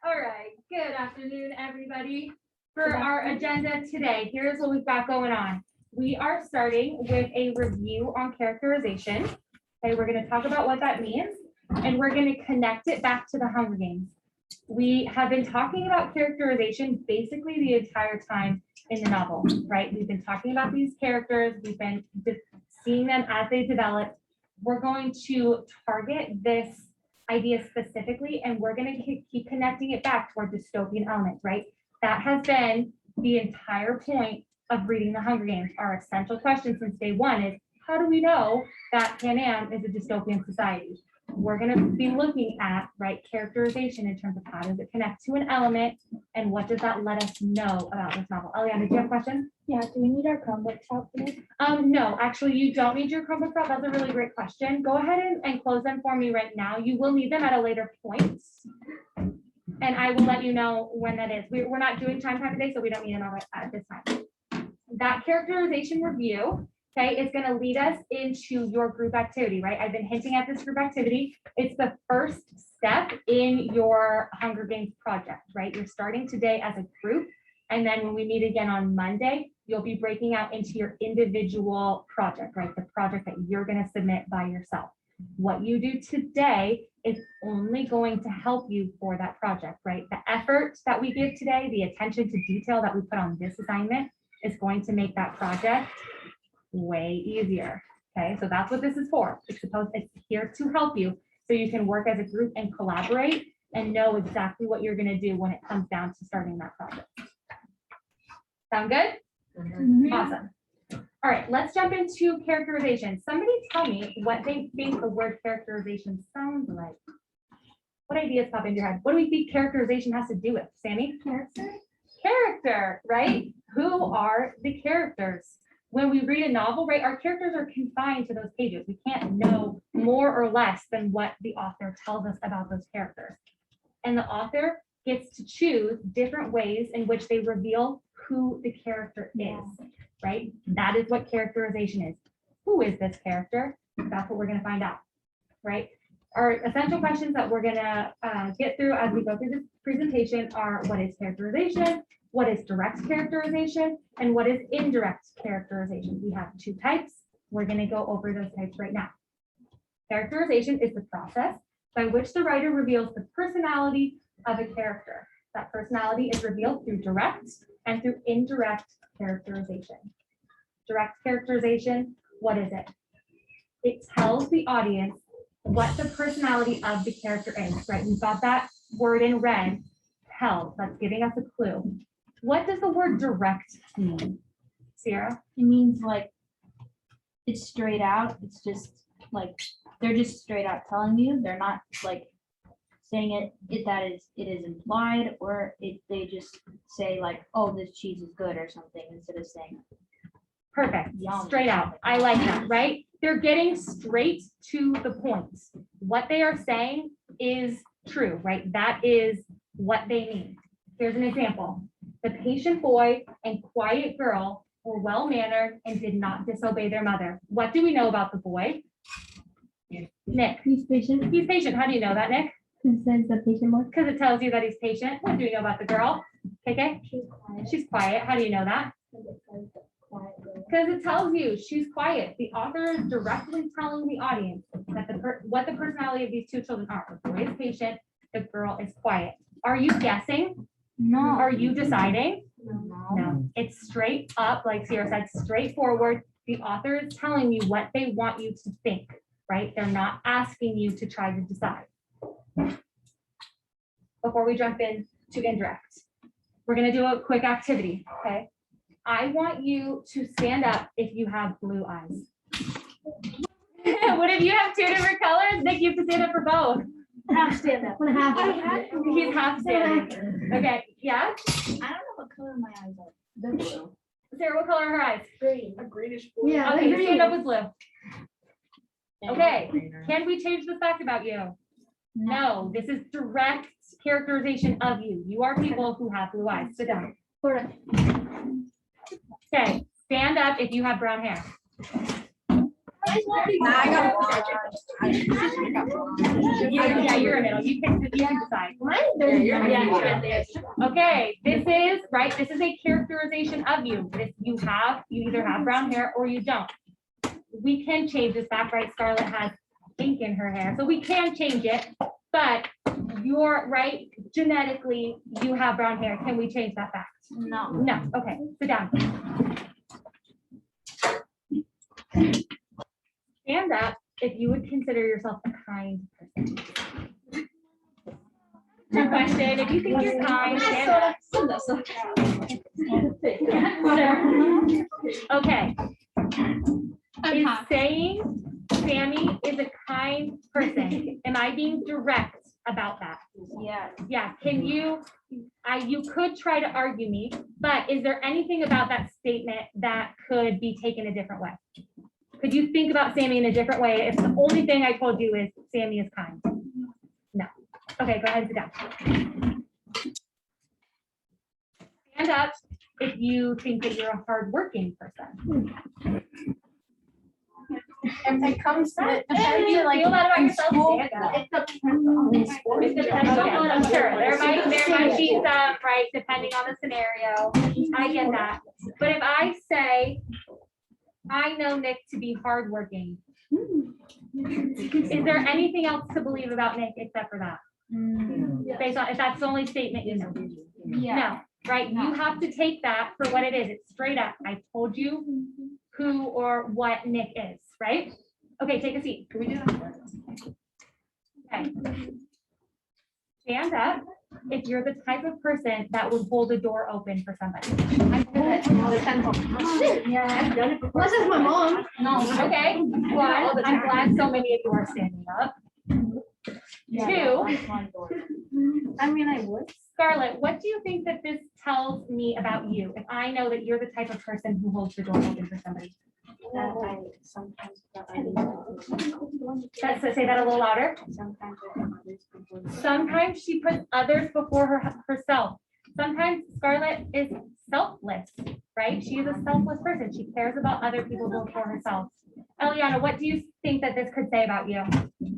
All right, good afternoon, everybody. For our agenda today, here's what we've got going on. We are starting with a review on characterization. Okay, we're going to talk about what that means, and we're going to connect it back to the Hunger Games. We have been talking about characterization basically the entire time in the novel, right? We've been talking about these characters. We've been seeing them as they develop. We're going to target this idea specifically, and we're going to keep connecting it back toward dystopian elements, right? That has been the entire point of reading the Hunger Games. Our essential question since day one is, how do we know that Pan Am is a dystopian society? We're going to be looking at, right, characterization in terms of how does it connect to an element and what does that let us know about this novel. Eliana, did you have a question? Yeah, do we need our Chromebooks out for this? No, actually, you don't need your Chromebook out. That's a really great question. Go ahead and close them for me right now. You will need them at a later point. And I will let you know when that is. We're not doing time today, so we don't need them at this time. That characterization review, okay, is going to lead us into your group activity, right? I've been hinting at this group activity. It's the first step in your Hunger Games project, right? You're starting today as a group. And then when we meet again on Monday, you'll be breaking out into your individual project, right? The project that you're going to submit by yourself. What you do today is only going to help you for that project, right? The effort that we give today, the attention to detail that we put on this assignment is going to make that project way easier. Okay, so that's what this is for. It's here to help you so you can work as a group and collaborate and know exactly what you're going to do when it comes down to starting that project. Sound good? Mm-hmm. Awesome. All right, let's jump into characterization. Somebody tell me what they think the word characterization sounds like. What ideas pop into your head? What do we think characterization has to do with? Sammy? Character, right? Who are the characters? When we read a novel, right, our characters are confined to those pages. We can't know more or less than what the author tells us about those characters. And the author gets to choose different ways in which they reveal who the character is, right? That is what characterization is. Who is this character? That's what we're going to find out, right? Our essential questions that we're going to get through as we go through this presentation are: what is characterization? What is direct characterization? And what is indirect characterization? We have two types. We're going to go over those types right now. Characterization is the process by which the writer reveals the personality of a character. That personality is revealed through direct and through indirect characterization. Direct characterization, what is it? It tells the audience what the personality of the character is, right? We've got that word in red, tells. That's giving us a clue. What does the word direct mean, Sierra? It means like it's straight out. It's just like they're just straight out telling you. They're not like saying it is implied, or they just say like, oh, this cheese is good or something, instead of saying Perfect. yum. Straight out. I like that, right? They're getting straight to the point. What they are saying is true, right? That is what they mean. Here's an example. The patient boy and quiet girl were well-mannered and did not disobey their mother. What do we know about the boy? Nick. He's patient. He's patient. How do you know that, Nick? It says the patient boy. Because it tells you that he's patient. What do you know about the girl? KK? She's quiet. She's quiet. How do you know that? Because it tells you she's quiet. The author is directly telling the audience that what the personality of these two children are. The boy is patient, the girl is quiet. Are you guessing? No. Are you deciding? No. No. It's straight up, like Sierra said, straightforward. The author is telling you what they want you to think, right? They're not asking you to try to decide. Before we jump in to indirect, we're going to do a quick activity, okay? I want you to stand up if you have blue eyes. What if you have two different colors? Nick, you have to stand up for both. Half stand up. He's half standing. Okay, yeah? I don't know what color my eyes are. They're blue. Sarah, what color are her eyes? Green. A greenish blue. Yeah. Okay, green. stand up with blue. Okay, can we change the fact about you? No, this is direct characterization of you. You are people who have blue eyes. Sit down. Okay, stand up if you have brown hair. Yeah, you're in the middle. You can decide. Okay, this is right. This is a characterization of you. You either have brown hair or you don't. We can change this back, right? Scarlett has pink in her hair, so we can change it. But you're right. Genetically, you have brown hair. Can we change that fact? No. No. Okay, sit down. Stand up if you would consider yourself a kind person. Good question. If you think you're kind, stand up. Okay. Is saying Sammy is a kind person? Am I being direct about that? Yeah. Yeah. Can you? You could try to argue me, but is there anything about that statement that could be taken a different way? Could you think about Sammy in a different way if the only thing I told you is Sammy is kind? No. Okay, go ahead and sit down. Stand up if you think that you're a hardworking person. If it comes to it, If you feel that about yourself, stand up. it depends on the sport. It depends on, sure, there might be some, right, depending on the scenario. I get that. But if I say, I know Nick to be hardworking, is there anything else to believe about Nick except for that? Based on, if that's the only statement you know? Yeah. No, right? You have to take that for what it is. It's straight up. I told you who or what Nick is, right? Okay, take a seat. Can we do that? Okay. Stand up if you're the type of person that would hold a door open for somebody. Yeah, I've done it before. This is my mom. No. Okay, one, I'm glad so many of you are standing up. Two, I mean, I would. Scarlett, what do you think that this tells me about you? If I know that you're the type of person who holds the door open for somebody. That I sometimes. Say that a little louder. Sometimes I put others before. Sometimes she puts others before herself. Sometimes Scarlett is selfless, right? She is a selfless person. She cares about other people before herself. Eliana, what do you think that this could say about you? You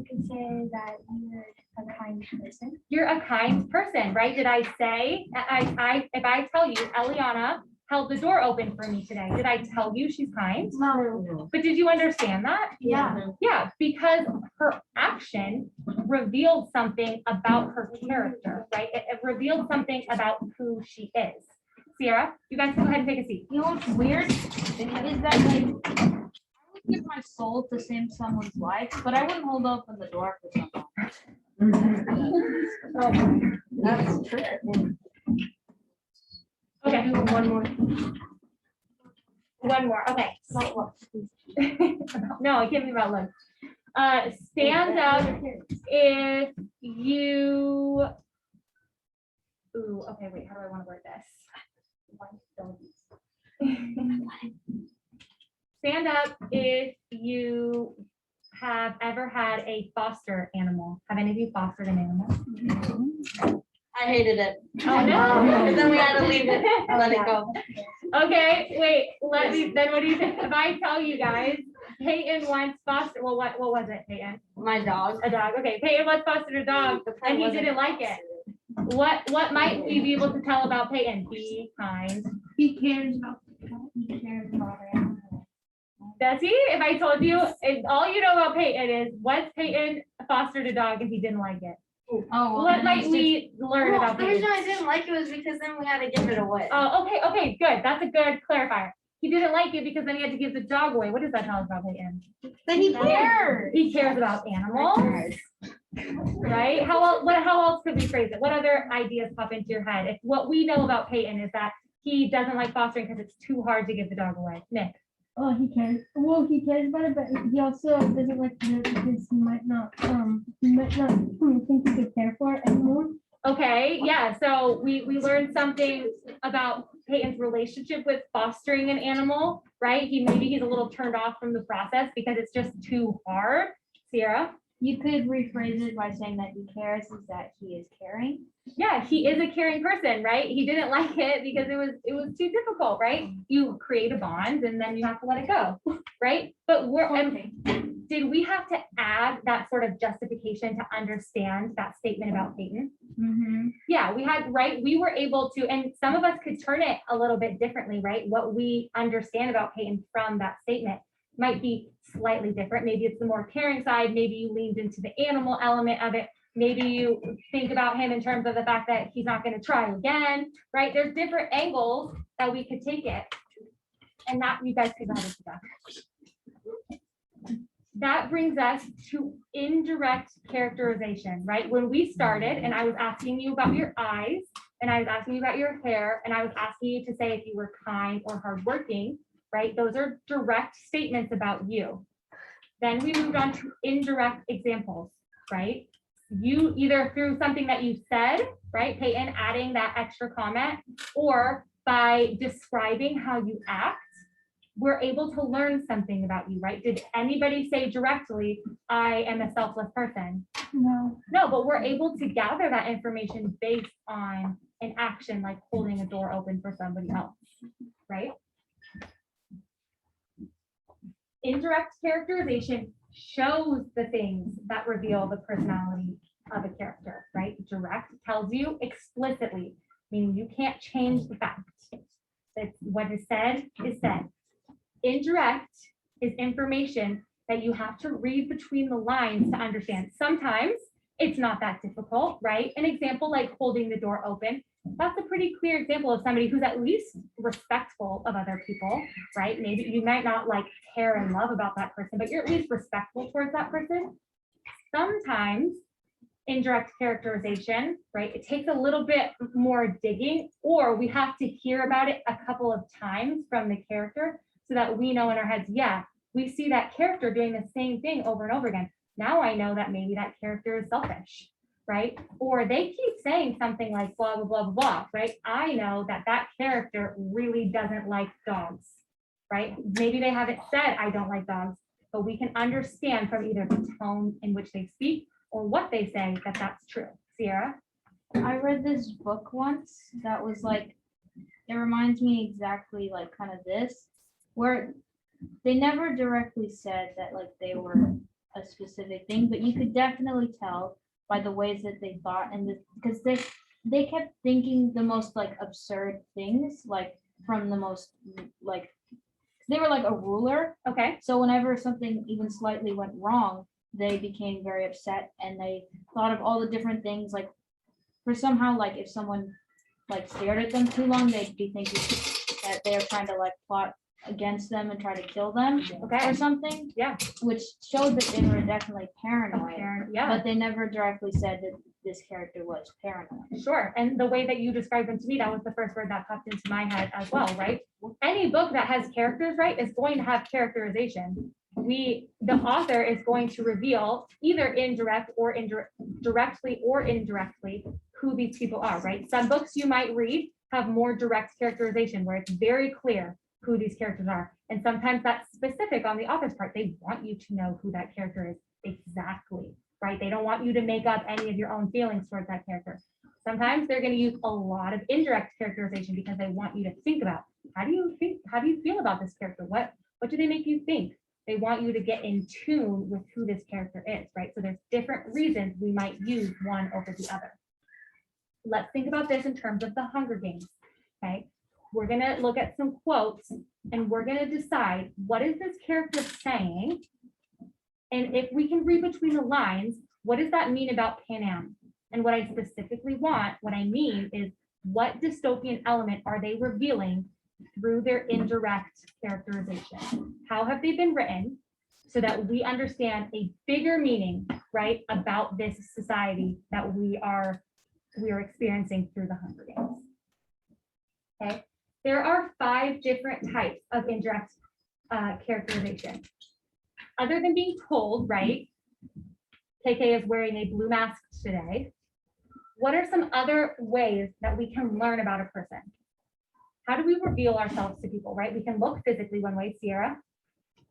could say that you're a kind person. You're a kind person, right? Did I say, if I tell you, Eliana held the door open for me today, did I tell you she's kind? No. But did you understand that? Yeah. Yeah, because her action revealed something about her character, right? It revealed something about who she is. Sierra, you guys can go ahead and take a seat. You know what's weird is that like I would give my soul to save someone's life, but I wouldn't hold open the door for someone. That's true. Okay, One more. one more, okay. No, give me about look. Stand up if you, ooh, okay, wait, how do I want to word this? Stand up if you have ever had a foster animal. Have any of you fostered an animal? I hated it. Oh, no. And then we had to leave it, let it go. Okay, wait, then what do you think? If I tell you guys, Peyton once fostered, well, what was it, Peyton? My dog. A dog, okay, Peyton once fostered a dog and he didn't like it. What might we be able to tell about Peyton? Be kind. He cares about it. Does he? If I told you, all you know about Peyton is once Peyton fostered a dog and he didn't like it. Oh, well, What then might it's we learn Well, about the reason Peyton? I didn't like it was because then we had to give it away. Oh, okay, good. That's a good clarifier. He didn't like it because then he had to give the dog away. What does that tell us about Peyton? Then he cares. He cares about animals, right? How else could we phrase it? What other ideas pop into your head? If what we know about Peyton is that he doesn't like fostering because it's too hard to give the dog away. Nick. Oh, he cares. Well, he cares about it, but he also doesn't like to do it because he might not think he could care for it anymore. Okay, yeah, so we learned something about Peyton's relationship with fostering an animal, right? He's a little turned off from the process because it's just too hard. Sierra? You could rephrase it by saying that he cares is that he is caring. Yeah, he is a caring person, right? He didn't like it because it was too difficult, right? You create a bond and then you have to let it go, right? But did we have to add that sort of justification to understand that statement about Peyton? Mm-hmm. Yeah, we had, right? We were able to, and some of us could turn it a little bit differently, right? What we understand about Peyton from that statement might be slightly different. Maybe it's the more caring side. Maybe you leaned into the animal element of it. Maybe you think about him in terms of the fact that he's not going to try again, right? There's different angles that we could take it. And that you guys could have that. That brings us to indirect characterization, right? When we started and I was asking you about your eyes and I was asking you about your hair and I was asking you to say if you were kind or hardworking, right? Those are direct statements about you. Then we moved on to indirect examples, right? You either through something that you said, right? Peyton adding that extra comment, or by describing how you act, we're able to learn something about you, right? Did anybody say directly, I am a selfless person? No. No, but we're able to gather that information based on an action like holding a door open for somebody else, right? Indirect characterization shows the things that reveal the personality of a character, right? Direct tells you explicitly, meaning you can't change the fact. It's what is said is said. Indirect is information that you have to read between the lines to understand. Sometimes it's not that difficult, right? An example like holding the door open, that's a pretty clear example of somebody who's at least respectful of other people, right? Maybe you might not like care and love about that person, but you're at least respectful towards that person. Sometimes indirect characterization, right? It takes a little bit more digging, or we have to hear about it a couple of times from the character so that we know in our heads, yeah, we see that character doing the same thing over and over again. Now I know that maybe that character is selfish, right? Or they keep saying something like blah, blah, blah, blah, blah, right? I know that that character really doesn't like dogs, right? Maybe they haven't said, I don't like dogs, but we can understand from either the tone in which they speak or what they say that that's true. Sierra? I read this book once that was like, it reminds me exactly like kind of this, where they never directly said that like they were a specific thing, but you could definitely tell by the ways that they thought, and because they kept thinking the most like absurd things, like from the most like they were like a ruler. Okay. So whenever something even slightly went wrong, they became very upset and they thought of all the different things, like for somehow like if someone like stared at them too long, they'd be thinking that they are trying to like plot against them and try to kill them Okay. or something. Yeah. Which showed that they were definitely paranoid. Yeah. But they never directly said that this character was paranoid. Sure. And the way that you described them to me, that was the first word that popped into my head as well, right? Any book that has characters, right, is going to have characterization. The author is going to reveal either directly or indirectly who these people are, right? Some books you might read have more direct characterization where it's very clear who these characters are. And sometimes that's specific on the author's part. They want you to know who that character is exactly, right? They don't want you to make up any of your own feelings towards that character. Sometimes they're going to use a lot of indirect characterization because they want you to think about, how do you feel about this character? What do they make you think? They want you to get in tune with who this character is, right? So there's different reasons we might use one over the other. Let's think about this in terms of the Hunger Games, okay? We're going to look at some quotes and we're going to decide what is this character saying? And if we can read between the lines, what does that mean about Pan Am? And what I specifically want, what I mean is what dystopian element are they revealing through their indirect characterization? How have they been written so that we understand a bigger meaning, right, about this society that we are experiencing through the Hunger Games? Okay, there are 5 different types of indirect characterization. Other than being told, right, KK is wearing a blue mask today. What are some other ways that we can learn about a person? How do we reveal ourselves to people, right? We can look physically one way, Sierra.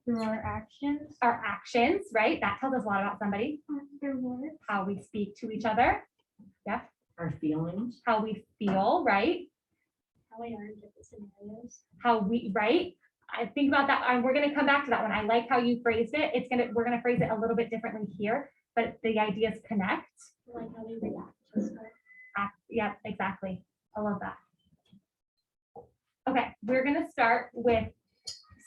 Through our actions. Our actions, right? That tells us a lot about somebody. Their words. How we speak to each other. Yeah. Our feelings. How we feel, right? How we are in different scenarios. How we, right? I think about that. We're going to come back to that one. I like how you phrased it. We're going to phrase it a little bit differently here, but the idea is connect. Like how we react to stuff. Yeah, exactly. I love that. Okay, we're going to start with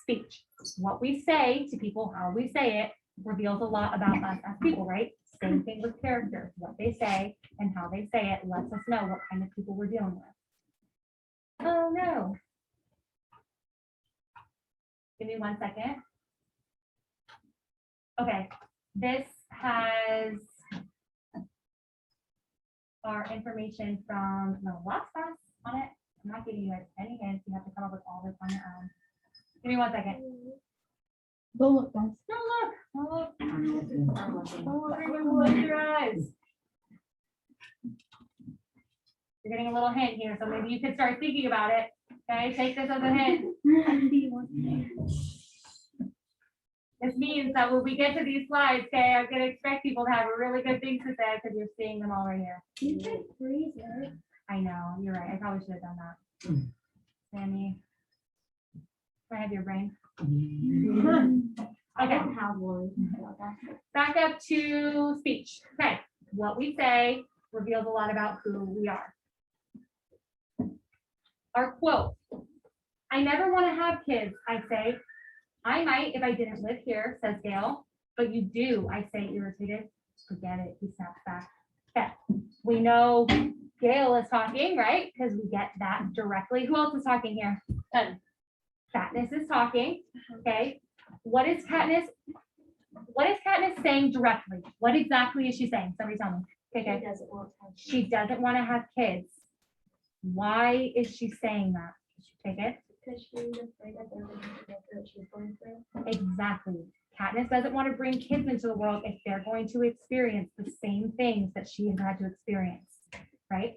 speech. What we say to people, how we say it, reveals a lot about us as people, right? Same thing with characters. What they say and how they say it lets us know what kind of people we're dealing with. Oh no. Give me 1 second. Okay, this has our information from the last class on it. I'm not giving you guys any hints. You have to come up with all this on your own. Give me 1 second. Don't look, guys. Don't look. Don't look. Don't look. Close your eyes. You're getting a little hint here, so maybe you could start thinking about it. Okay, take this as a hint. This means that when we get to these slides, okay, I'm gonna expect people to have really good things to say because you're seeing them all right here. You could freeze it. I know, you're right. I probably should have done that. Sammy. Can I have your brain? I Okay, don't have one. back up to speech. Okay, what we say reveals a lot about who we are. Our quote. I never want to have kids, I say. I might if I didn't live here, says Gail. But you do, I say, irritated. Forget it, he snaps back. Okay, we know Gail is talking, right? Because we get that directly. Who else is talking here? Katniss is talking, okay? What is Katniss saying directly? What exactly is she saying? Somebody tell me. Okay, She doesn't want to have she doesn't want to have kids. Why is she saying that? Take it. because she was afraid that they were going to go through what she was going through. Exactly. Katniss doesn't want to bring kids into the world if they're going to experience the same things that she has had to experience, right?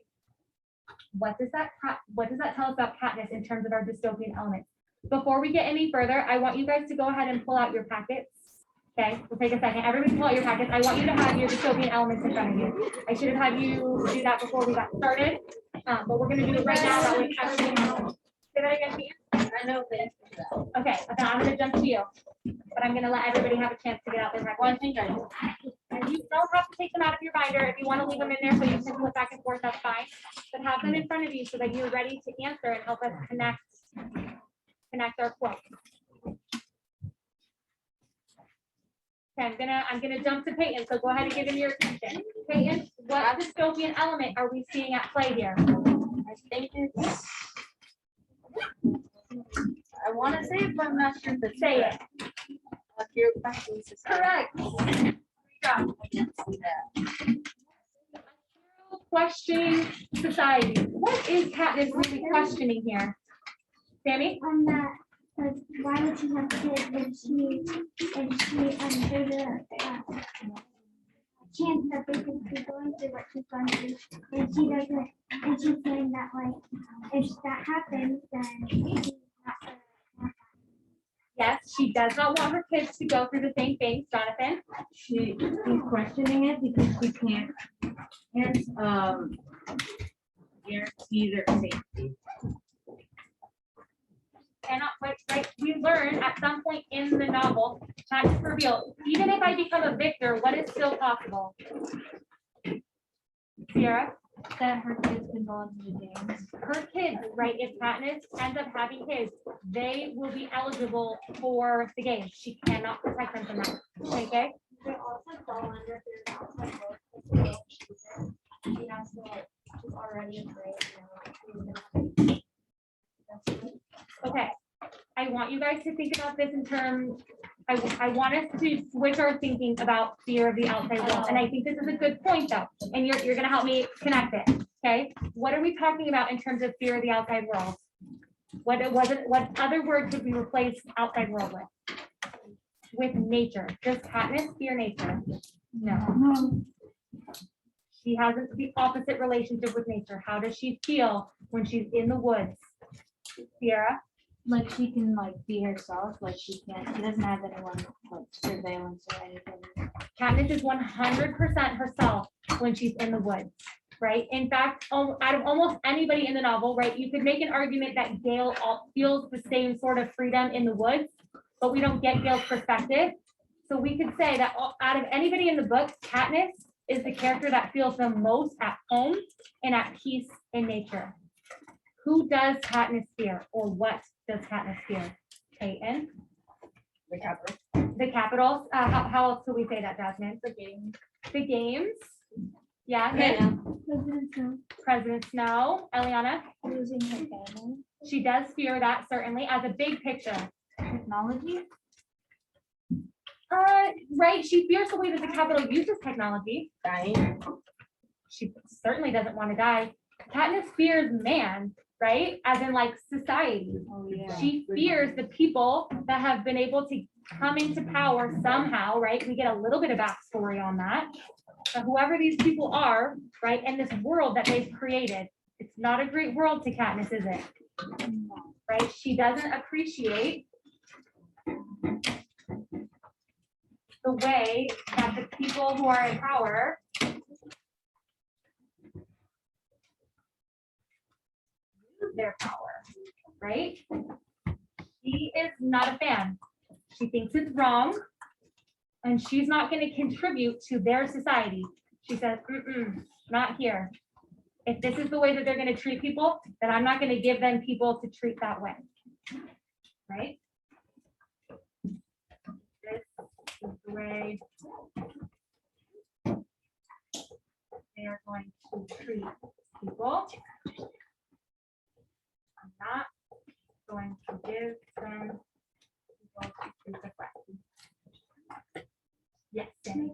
What does that tell us about Katniss in terms of our dystopian elements? Before we get any further, I want you guys to go ahead and pull out your packets. Okay, we'll take a second. Everybody pull out your packets. I want you to have your dystopian elements in front of you. I should have had you do that before we got started, but we're going to do it right now. That way everybody knows. Say that again, Pete. I know this. Okay, then I'm gonna jump to you, but I'm gonna let everybody have a chance to get out their Well, I packet. think I do. And you don't have to take them out of your binder. If you want to leave them in there so you can flip back and forth, that's fine. But have them in front of you so that you're ready to answer and help us connect our quotes. Okay, I'm gonna jump to Peyton, so go ahead and give him your attention. Peyton, what dystopian element are we seeing at play here? I think it's. I want to say it, but I'm not sure if it's. Say it. A pure question society. Correct. I can't see that. questioning society. What is Katniss really questioning here? Sammy? On that, like, why would she have kids when she there's a chance that they could be going through what she's going through, and she doesn't, and she's saying that, like, if that happens, then she's not gonna have that. Yes, she does not want her kids to go through the same things. Jonathan? She's questioning it because she can't guarantee their safety. Cannot quite right. We learn at some point in the novel, not to reveal, even if I become a victor, what is still possible? Sierra? That her kids can go into the games. Her kids, right? If Katniss ends up having kids, they will be eligible for the game. She cannot protect them from that. Okay? They also fall under their outside work. She has to, like, she's already afraid. Okay. I want you guys to think about this in terms, I want us to switch our thinking about fear of the outside world. And I think this is a good point though. And you're gonna help me connect it. Okay. What are we talking about in terms of fear of the outside world? What other word could we replace outside world with? With nature. Does Katniss fear nature? No. She has the opposite relationship with nature. How does she feel when she's in the woods? Sierra? Like she can like be herself, like she doesn't have anyone like surveillance or anything. Katniss is 100% herself when she's in the woods, right? In fact, out of almost anybody in the novel, right, you could make an argument that Gale feels the same sort of freedom in the woods, but we don't get Gale's perspective. So we could say that out of anybody in the book, Katniss is the character that feels the most at home and at peace in nature. Who does Katniss fear, or what does Katniss fear? Peyton? The capital. The capitals. How else could we say that, Jasmine? The game. The games. Yeah. Yeah. President Snow. Eliana. Losing her family. She does fear that, certainly, as a big picture. Technology. Right. She fears the way that the Capitol uses technology. Dying. She certainly doesn't want to die. Katniss fears man, right? As in like society. Oh yeah. She fears the people that have been able to come into power somehow, right? We get a little bit of backstory on that. But whoever these people are, right, and this world that they've created, it's not a great world to Katniss, is it? Right? She doesn't appreciate the way that the people who are in power use their power, right? She is not a fan. She thinks it's wrong, and she's not going to contribute to their society. She says, not here. If this is the way that they're going to treat people, then I'm not going to give them people to treat that way, right? This is the way they are going to treat people. I'm not going to give them people to treat the way. Yes, Danny.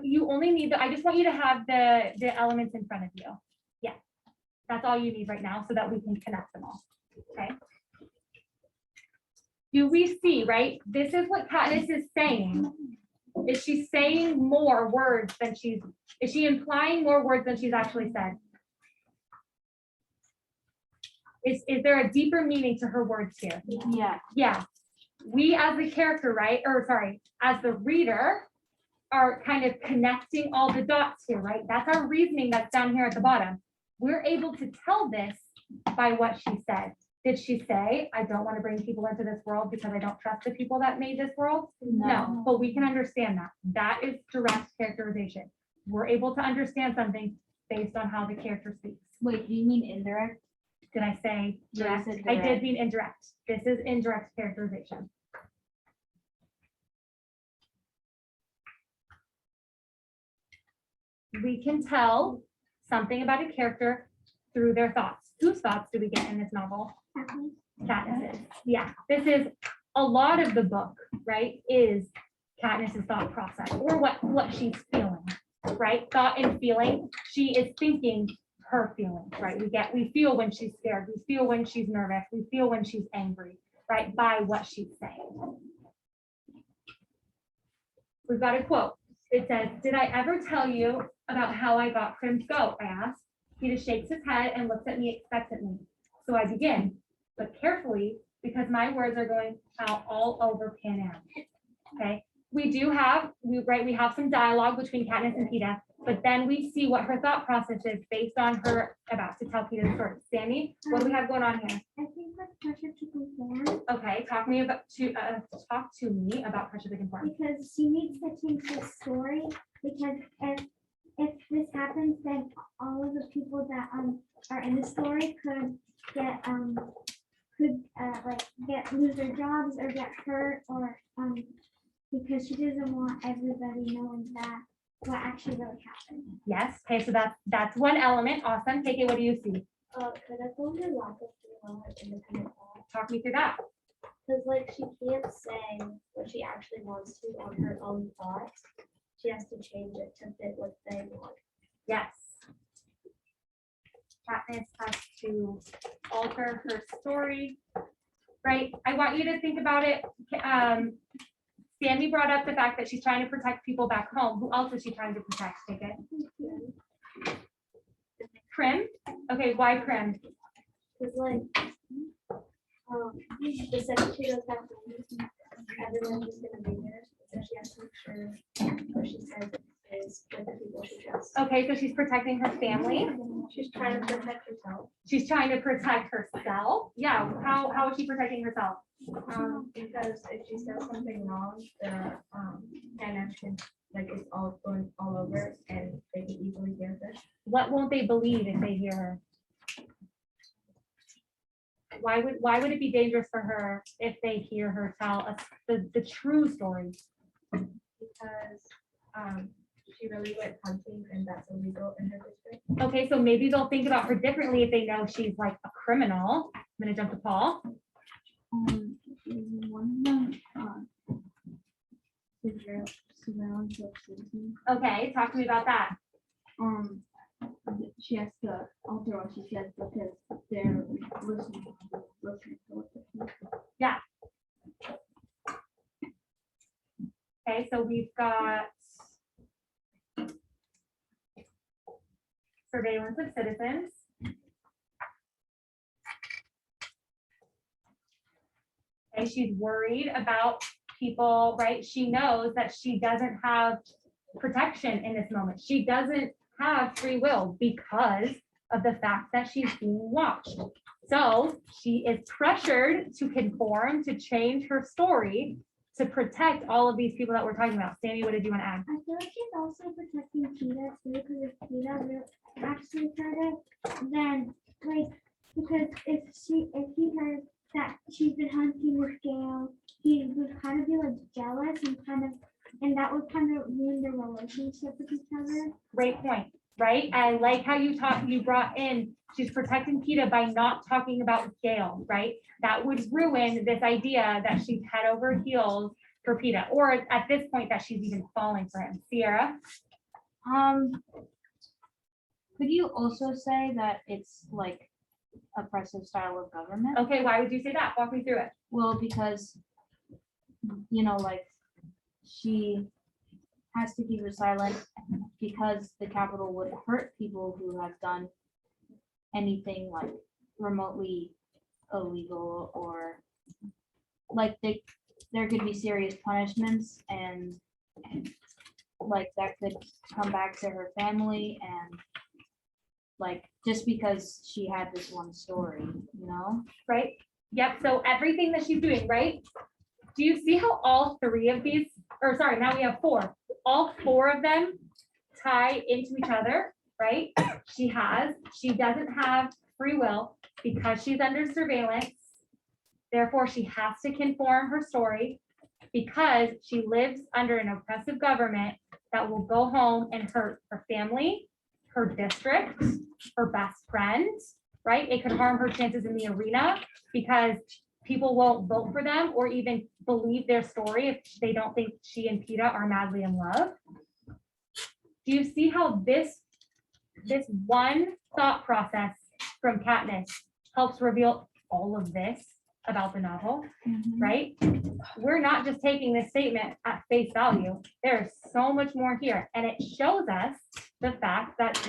You only need I just want you to have the elements in front of you. Yeah, that's all you need right now so that we can connect them all. Okay. Do we see, right? This is what Katniss is saying. Is she saying more words than is she implying more words than she's actually said? Is there a deeper meaning to her words here? Yeah. Yeah. We as the character, right? Or sorry, as the reader are kind of connecting all the dots here, right? That's our reasoning that's down here at the bottom. We're able to tell this by what she said. Did she say, I don't want to bring people into this world because I don't trust the people that made this world? No, but we can understand that. That is direct characterization. We're able to understand something based on how the character speaks. Wait, do you mean indirect? Did I say Yeah, you direct? said I did direct. mean indirect. This is indirect characterization. We can tell something about a character through their thoughts. Whose thoughts do we get in this novel? Katniss's. Yeah, this is a lot of the book, right? Is Katniss's thought process or what she's feeling, right? Thought and feeling. She is thinking her feelings, right? We feel when she's scared. We feel when she's nervous. We feel when she's angry, right? By what she's saying. We've got a quote. It says, "Did I ever tell you about how I got Prim's goat?" I asked. He just shakes his head and looks at me expectantly. So I begin, but carefully, because my words are going out all over Pan Am. Okay, we have some dialogue between Katniss and Peeta, but then we see what her thought process is based on her about to tell Peeta's story. Sammy, what do we have going on here? I think that's pressure to conform. Okay, talk to me about pressure to conform. Because she needs to change the story, because if this happens, then all of the people that are in the story could lose their jobs or get hurt, or because she doesn't want everybody knowing that what actually really happened. Yes, okay, so that's one element. Awesome. KK, what do you see? Critical and lack of freedom and independent thought. Talk me through that. Because like she can't say what she actually wants to on her own thoughts. She has to change it to fit what they want. Yes. Katniss has to alter her story, right? I want you to think about it. Sammy brought up the fact that she's trying to protect people back home. Who else is she trying to protect? Take it. Prim. Okay, why Prim? Cause like, the second she goes back to London, everyone's just gonna be there, so she has to make sure what she says is with the people she trusts. Okay, so she's protecting her family. She's trying to protect herself. She's trying to protect herself. Yeah, how is she protecting herself? Because if she says something wrong, the finance can, like, it's all going all over and they can easily hear this. What won't they believe if they hear her? Why would it be dangerous for her if they hear her tell us the true story? Because she really went hunting and that's illegal in her district. Okay, so maybe they'll think about her differently if they know she's like a criminal. I'm gonna jump to Paul. One of them, surveillance of citizens. Okay, talk to me about that. She has to alter what she says because they're listening to what they say. Okay, so we've got surveillance of citizens. Okay, she's worried about people, right? She knows that she doesn't have protection in this moment. She doesn't have free will because of the fact that she's being watched. So she is pressured to conform, to change her story, to protect all of these people that we're talking about. Sammy, what did you want to add? I feel like she's also protecting Peter too, because if Peter will actually heard it, then like, because if he heard that she's been hunting with Gail, he would kind of be like jealous and that would kind of ruin their relationship with each other. Great point, right? I like how you brought in, she's protecting Peta by not talking about Gail, right? That would ruin this idea that she's head over heels for Peta, or at this point that she's even falling for him. Sierra? Could you also say that it's like oppressive style of government? Okay, why would you say that? Walk me through it. Well, because, like she has to keep her silent because the capital would hurt people who have done anything like remotely illegal, or like there could be serious punishments, and like that could come back to her family, and like just because she had this one story, Right? Yep, so everything that she's doing, right? Do you see how all three of these, or sorry, now we have four. All four of them tie into each other, right? She doesn't have free will because she's under surveillance. Therefore, she has to conform her story because she lives under an oppressive government that will go home and hurt her family, her district, her best friend, right? It could harm her chances in the arena because people won't vote for them or even believe their story if they don't think she and Peta are madly in love. Do you see how this one thought process from Katniss helps reveal all of this about the novel, right? We're not just taking this statement at face value. There's so much more here. And it shows us the fact that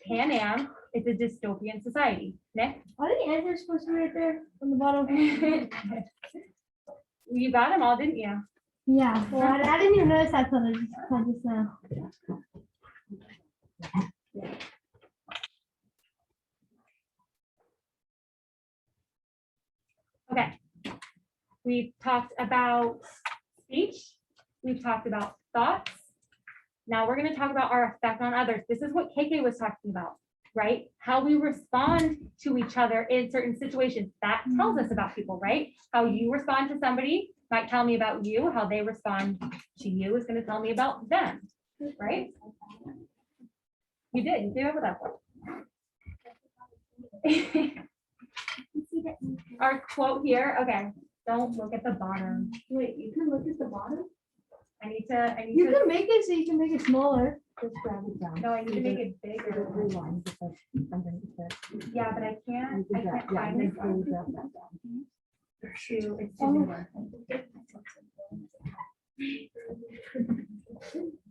Pan Am is a dystopian society. Nick? Why are the answers supposed to be right there on the bottom? You got them all, didn't you? Yeah, well, I didn't even notice that till just now. Okay. We've talked about speech. We've talked about thoughts. Now we're going to talk about our effect on others. This is what KK was talking about, right? How we respond to each other in certain situations. That tells us about people, right? How you respond to somebody might tell me about you. How they respond to you is going to tell me about them, right? You did. You came up with that one. Our quote here. Okay. Don't look at the bottom. Wait, you can look at the bottom? I need to. You can make it so you can make it smaller. Just grab it down. No, I need to make it bigger. Rewind because underneath it. Yeah, but I can't. I can't Yeah, find make this sure you one. drop that down. It's too big.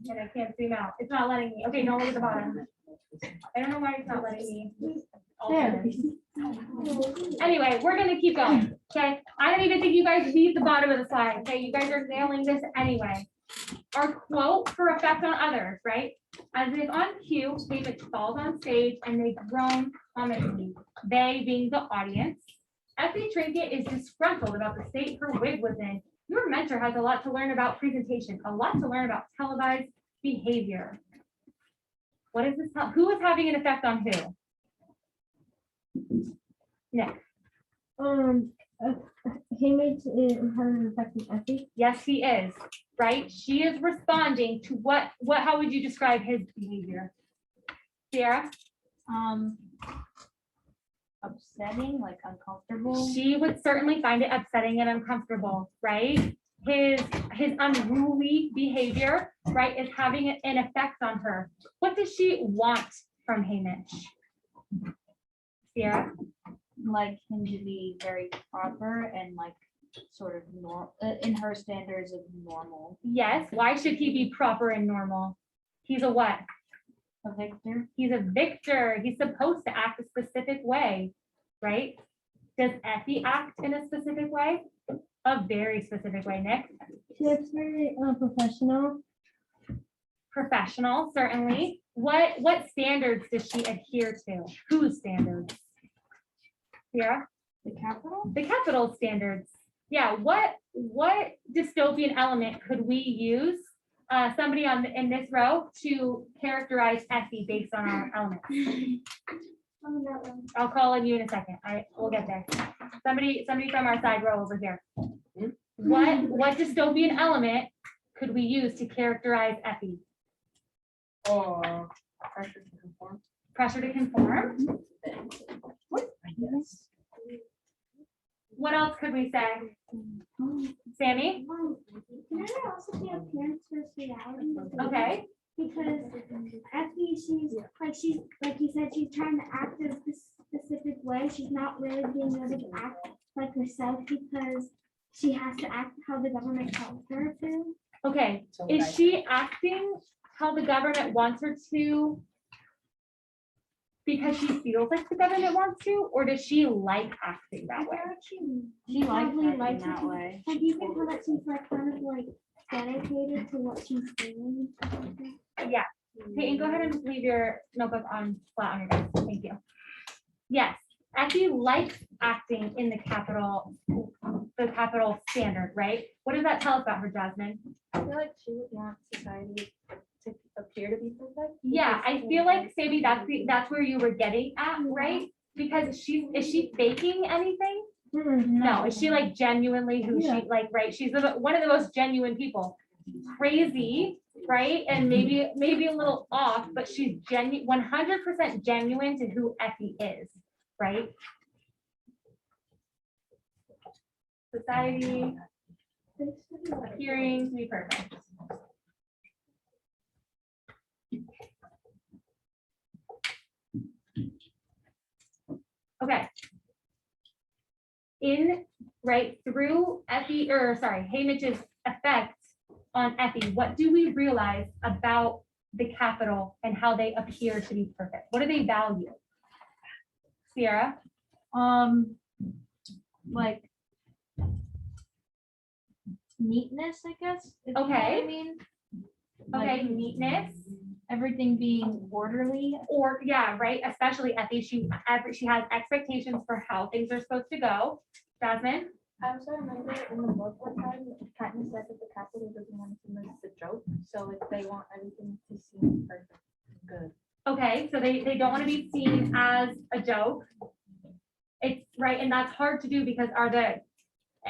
And I can't zoom out. It's not letting me. Okay, don't look at the bottom. I don't know why it's not letting me. alter There. this. Anyway, we're gonna keep going, okay? I don't even think you guys need the bottom of the slide, okay? You guys are nailing this anyway. Our quote for effect on others, right? As if on cue, David falls on stage and they groan comically. They being the audience. Effie Trinket is disgruntled about the state her wig was in. Your mentor has a lot to learn about presentation, a lot to learn about televised behavior. What is this? Who is having an effect on who? Nick. Haymitch is having an effect on Effie. Yes, he is, right? She is responding to how would you describe his behavior? Sierra? Upsetting, like uncomfortable. She would certainly find it upsetting and uncomfortable, right? His unruly behavior, right, is having an effect on her. What does she want from Haymitch? Sierra? Like him to be very proper and like sort of in her standards of normal. Yes. Why should he be proper and normal? He's a what? A victor. He's a victor. He's supposed to act a specific way, right? Does Effie act in a specific way? A very specific way, Nick. She acts very professional. Professional, certainly. What standards does she adhere to? Whose standards? Sierra? The capital? The capital standards. Yeah, what dystopian element could we use, somebody in this row, to characterize Effie based on our elements? I'll call on you in a second. We'll get there. Somebody from our side row over here. What dystopian element could we use to characterize Effie? Pressure to conform. Pressure to conform. Yes. What else could we say? Sammy? Can I also say appearance versus reality? Okay. Because Effie, she's like you said, she's trying to act a specific way. She's not really being able to act like herself because she has to act how the government tells her to. Okay. Is she acting how the government wants her to because she feels like the government wants to, or does she like acting that way? She likes probably acting likes that it. way. Like you can tell that she's like kind of like dedicated to what she's doing. Yeah. Peyton, go ahead and leave your notebook on flat on your desk. Thank you. Yes, Effie likes acting in the capital standard, right? What does that tell us about her, Jasmine? I feel like she would want society to appear to be perfect. Yeah, I feel like Sammy, that's where you were getting at, right? Because is she faking anything? No, is she like genuinely who she like, right? She's one of the most genuine people. Crazy, right? And maybe a little off, but she's 100% genuine to who Effie is, right? Society appearing to be perfect. Okay. Through Effie, or sorry, Haymitch's effect on Effie, what do we realize about the capital and how they appear to be perfect? What do they value? Sierra? Like neatness, I guess. If you know what Okay. I mean, Okay, like neatness. everything being orderly. Or yeah, right. Especially Effie, she has expectations for how things are supposed to go. Jasmine? I also remember in the book one time, Katniss said that the capital doesn't want to miss the joke, so like they want everything to seem perfect, good. Okay, so they don't want to be seen as a joke. It's right, and that's hard to do because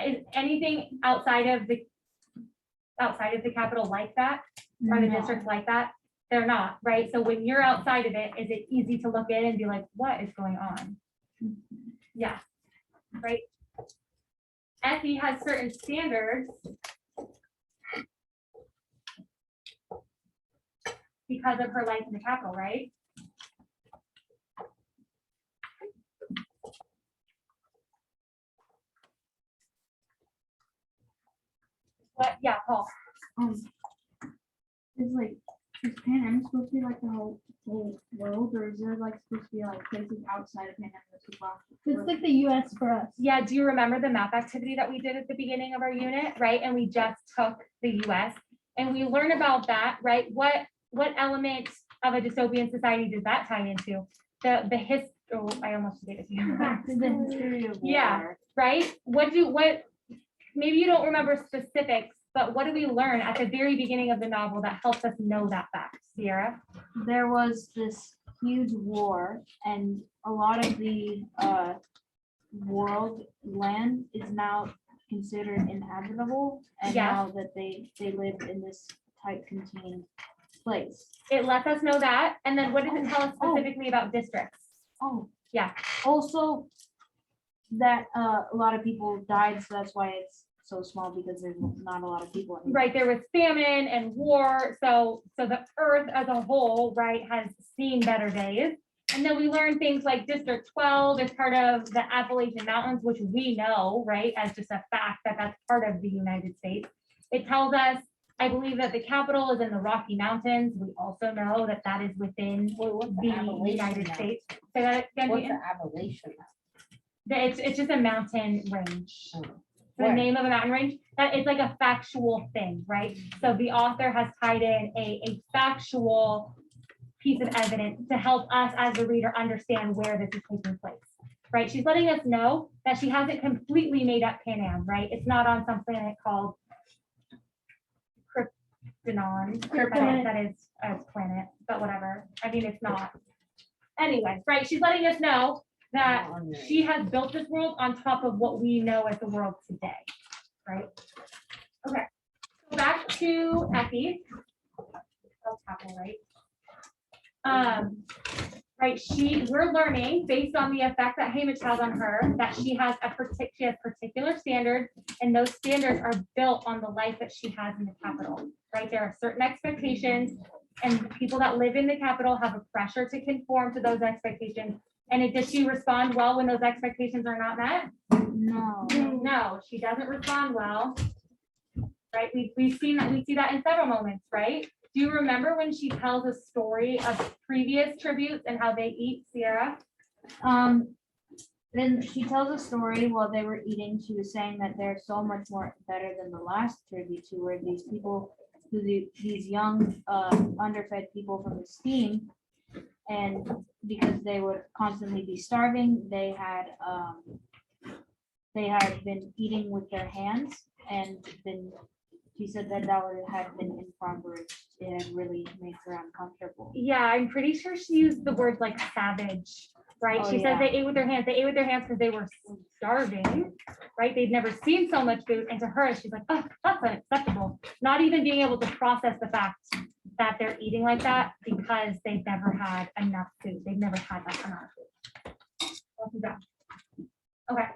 is anything outside of the capital like that? Are the No. districts like that? They're not, right? So when you're outside of it, is it easy to look in and be like, what is going on? Yeah, right. Effie has certain standards because of her life in the capital, right? What? Yeah, Paul. It's like Is Pan Am supposed to be like the whole world, or is there like supposed to be like places outside of Pan Am that people have to It's like the US for us. Yeah, do you remember the map activity that we did at the beginning of our unit, right? And we just took the US and we learned about that, right? What element of a dystopian society does that tie into? The history, oh, I almost gave it to you. the history of war? Yeah. Right? Maybe you don't remember specifics, but what do we learn at the very beginning of the novel that helps us know that fact, Sierra? There was this huge war, and a lot of the world land is now considered inhabitable, and Yes. now that they live in this tight contained place. It lets us know that. And then what does it tell us Oh. specifically about districts? Oh, Yeah. also that a lot of people died, so that's why it's so small, because there's not a lot of people anymore. Right, there was famine and war, so the earth as a whole, right, has seen better days. And then we learn things like District 12 is part of the Appalachian Mountains, which we know, right, as just a fact that that's part of the United States. It tells us, I believe, that the capital is in the Rocky Mountains. We also know that that is within the United States. Say that again, What's Deaton? the Appalachian? It's just a mountain range. The Where? name of a mountain range, that it's like a factual thing, right? So the author has tied in a factual piece of evidence to help us as the reader understand where this is taking place, right? She's letting us know that she hasn't completely made up Pan Am, right? It's not on some planet called Krypton, that is a planet, but whatever. I mean, it's not. Anyways, right? She's letting us know that she has built this world on top of what we know as the world today, right? Okay, so back to Effie. That's happening, right? Right, we're learning based on the effect that Hamish has on her, that she has particular standards, and those standards are built on the life that she has in the capital, right? There are certain expectations, and people that live in the capital have a pressure to conform to those expectations. And does she respond well when those expectations are not met? No. No, she doesn't respond well. Right? We've seen that, we see that in several moments, right? Do you remember when she tells a story of previous tributes and how they eat, Sierra? Then she tells a story while they were eating. She was saying that they're so much more better than the last tribute, to where these people, these young, underfed people from the steam, and because they would constantly be starving, they had been eating with their hands, and then she said that had been impoverished. It had really made her uncomfortable. Yeah, I'm pretty sure she used the word like savage, right? Oh, She yeah. said they ate with their hands. They ate with their hands because they were starving, right? They'd never seen so much food. And to her, she's like, oh, that's unacceptable. Not even being able to process the fact that they're eating like that because they've never had enough food. They've never had that amount of food. Okay.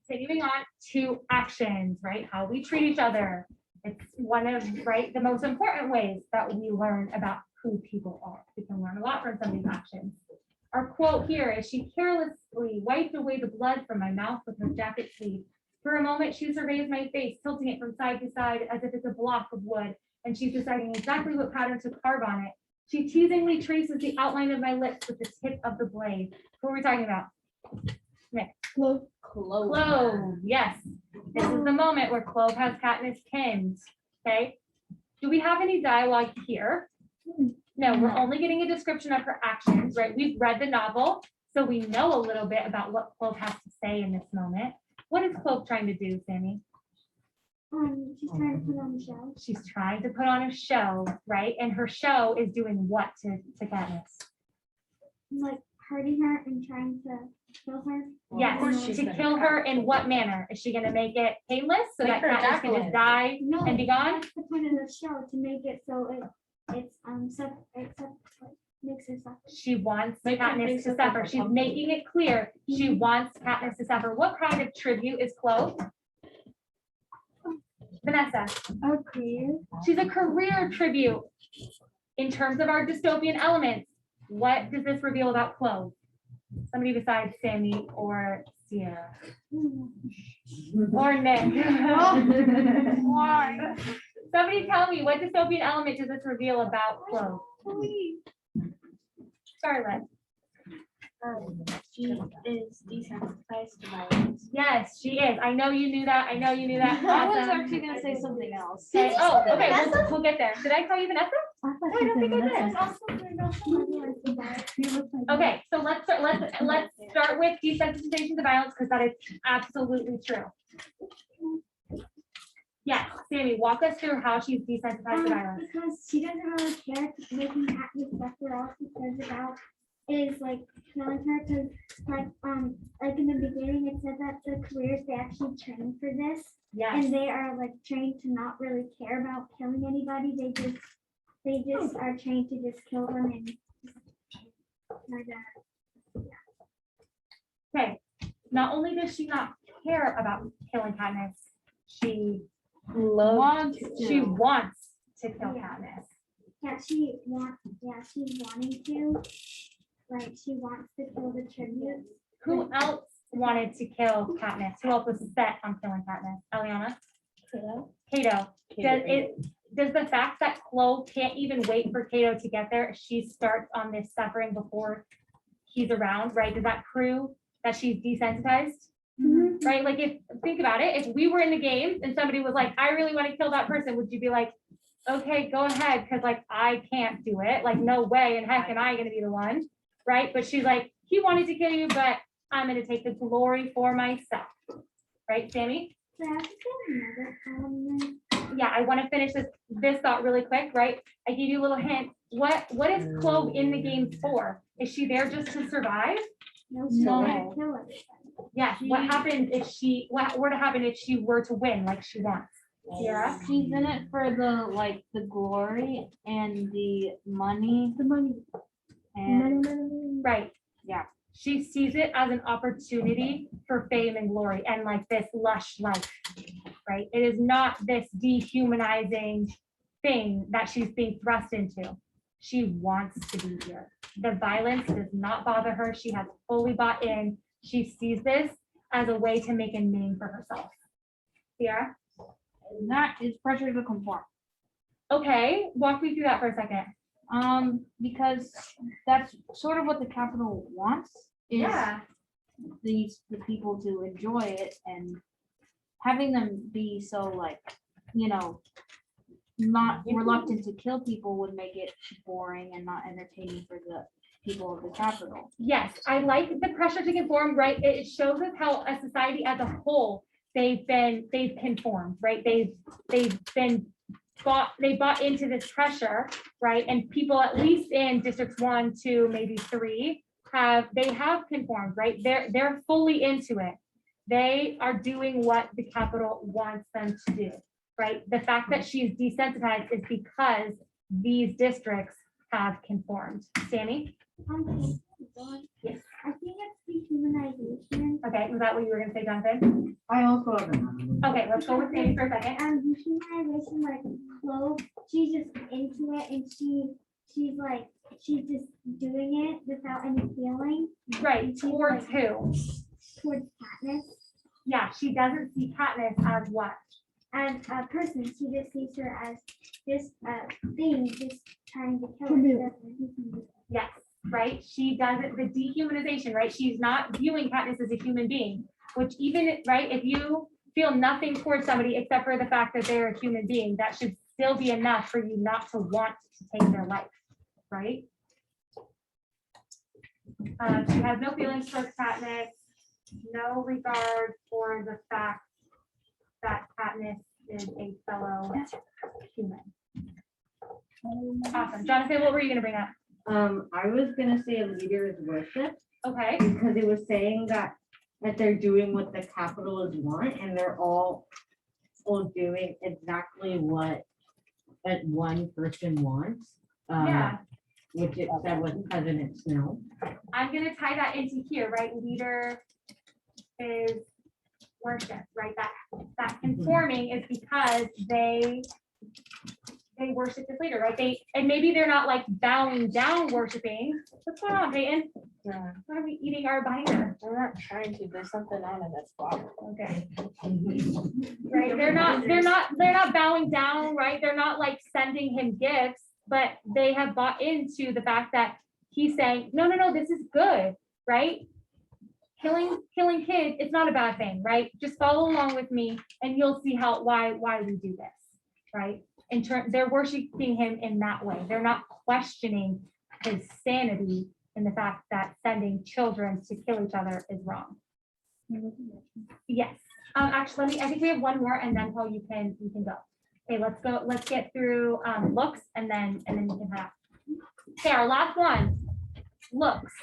Continuing on to actions, right? How we treat each other. It's one of, right, the most important ways that we learn about who people are. We can learn a lot from some of these actions. Our quote here is, she carelessly wiped away the blood from my mouth with her jacket sleeve. For a moment, she surveys my face, tilting it from side to side as if it's a block of wood, and she's deciding exactly what pattern to carve on it. She teasingly traces the outline of my lips with the tip of the blade. What are we talking about? Nick. Clove, yes. This is the moment where Clove has Katniss pinned, okay? Do we have any dialogue here? No, we're only getting a description of her actions, right? We've read the novel, so we know a little bit about what Clove has to say in this moment. What is Clove trying to do, Sammy? She's trying to put on a show. She's trying to put on a show, right? And her show is doing what to Katniss? Like hurting her and trying to kill her. Yes, to kill her in what manner? Is she gonna make it painless so that Make her Katniss can just Jacqueline. die No, and be gone? that's the point of the show, to make it so makes her suffer. She wants Make her Katniss face to look like suffer. a She's pumpkin. making it clear she wants Katniss to suffer. What kind of tribute is Clove? Vanessa, A career. she's a career tribute. In terms of our dystopian elements, what does this reveal about Clove? Somebody besides Sammy or Sierra or Nick. Why? Somebody tell me, what dystopian element does this reveal about Chloe? Scarlett. She is desensitized to violence. Yes, she is. I know you knew that. I know you knew that. I was Awesome. actually gonna say something else. Okay. Oh, okay. We'll get there. Did I call you Vanessa? I thought I she don't said think I Vanessa. did. Okay, so let's start with desensitization to violence because that is absolutely true. Yes, Sammy, walk us through how she's desensitized to violence. Because she doesn't really care making happy stuff, but all she cares about is like killing her. Because like in the beginning, it said that the careers they actually train for this, Yes. and they are like trained to not really care about killing anybody. They just are trained to just kill them and like that. Okay. Not only does she not care about killing Katniss, she Wants she to. wants to kill Yeah. Katniss. She's wanting to. Like she wants to kill the tribute. Who else wanted to kill Katniss? Who else was set on killing Katniss? Eliana? Cato. Does the fact that Chloe can't even wait for Cato to get there, she starts on this suffering before he's around, right? Does that prove that she's desensitized? Right? Like think about it, if we were in the games and somebody was like, I really want to kill that person, would you be like, okay, go ahead, because like I can't do it. Like no way in heck am I gonna be the one, right? But she's like, he wanted to kill you, but I'm gonna take the glory for myself. Right, Sammy? So I have to get another element. Yeah, I want to finish this thought really quick, right? I gave you a little hint. What is Chloe in the games for? Is she there just to survive? No, she No. wanna kill everybody. Yes. What happens if what were to happen if she were to win like she wants? Sierra? She's in it for the glory and the money The money. and Right. Yeah. She sees it as an opportunity for fame and glory and like this lush life, right? It is not this dehumanizing thing that she's being thrust into. She wants to be here. The violence does not bother her. She has fully bought in. She sees this as a way to make a name for herself. Sierra? and that is pressure to conform. Okay, walk me through that for a second. Because that's sort of what the Capitol wants is the people to enjoy it, and having them be so like, not reluctant to kill people would make it boring and not entertaining for the people of the Capitol. Yes, I like the pressure to conform, right? It shows us how a society as a whole, they've conformed, right? They bought into this pressure, right? And people, at least in districts 1, 2, maybe 3, have conformed, right? They're fully into it. They are doing what the Capitol wants them to do, right? The fact that she's desensitized is because these districts have conformed. Sammy? Yes. I think it's dehumanization. Okay, was that what you were gonna say, Jonathan? I also have an. Okay, let's go with Sammy for a second. Dehumanization, like Chloe, she's just into it, and she's just doing it without any feeling Right, towards who? towards Katniss. Yeah, she doesn't see Katniss as what? As a person, she just sees her as this thing, just trying to kill her. Yes, right? She doesn't, the dehumanization, right? She's not viewing Katniss as a human being, which even, right, if you feel nothing towards somebody except for the fact that they're a human being, that should still be enough for you not to want to take their life, right? She has no feelings towards Katniss, no regard for the fact that Katniss is a fellow human. Awesome. Jonathan, what were you gonna bring up? I was gonna say a leader is worship, Okay, because it was saying that they're doing what the capitalists want, and they're all doing exactly what that one person wants. yeah. Which it said was President Snow. I'm gonna tie that into here, right? Leader is worship, right? That conforming is because they worship this leader, right? And maybe they're not like bowing down worshiping. What's going on, Peyton? No, Why are we eating our binder? I'm not trying to. There's something on it that's blocked. Okay. Right, they're not bowing down, right? They're not like sending him gifts, but they have bought into the fact that he's saying, no, this is good, right? Killing kids, it's not a bad thing, right? Just follow along with me and you'll see why we do this, right? They're worshiping him in that way. They're not questioning his sanity in the fact that sending children to kill each other is wrong. Yes. Actually, I think we have one more, and then Paul, you can go. Okay, let's go. Let's get through looks, and then you can have. Okay, our last one. Looks.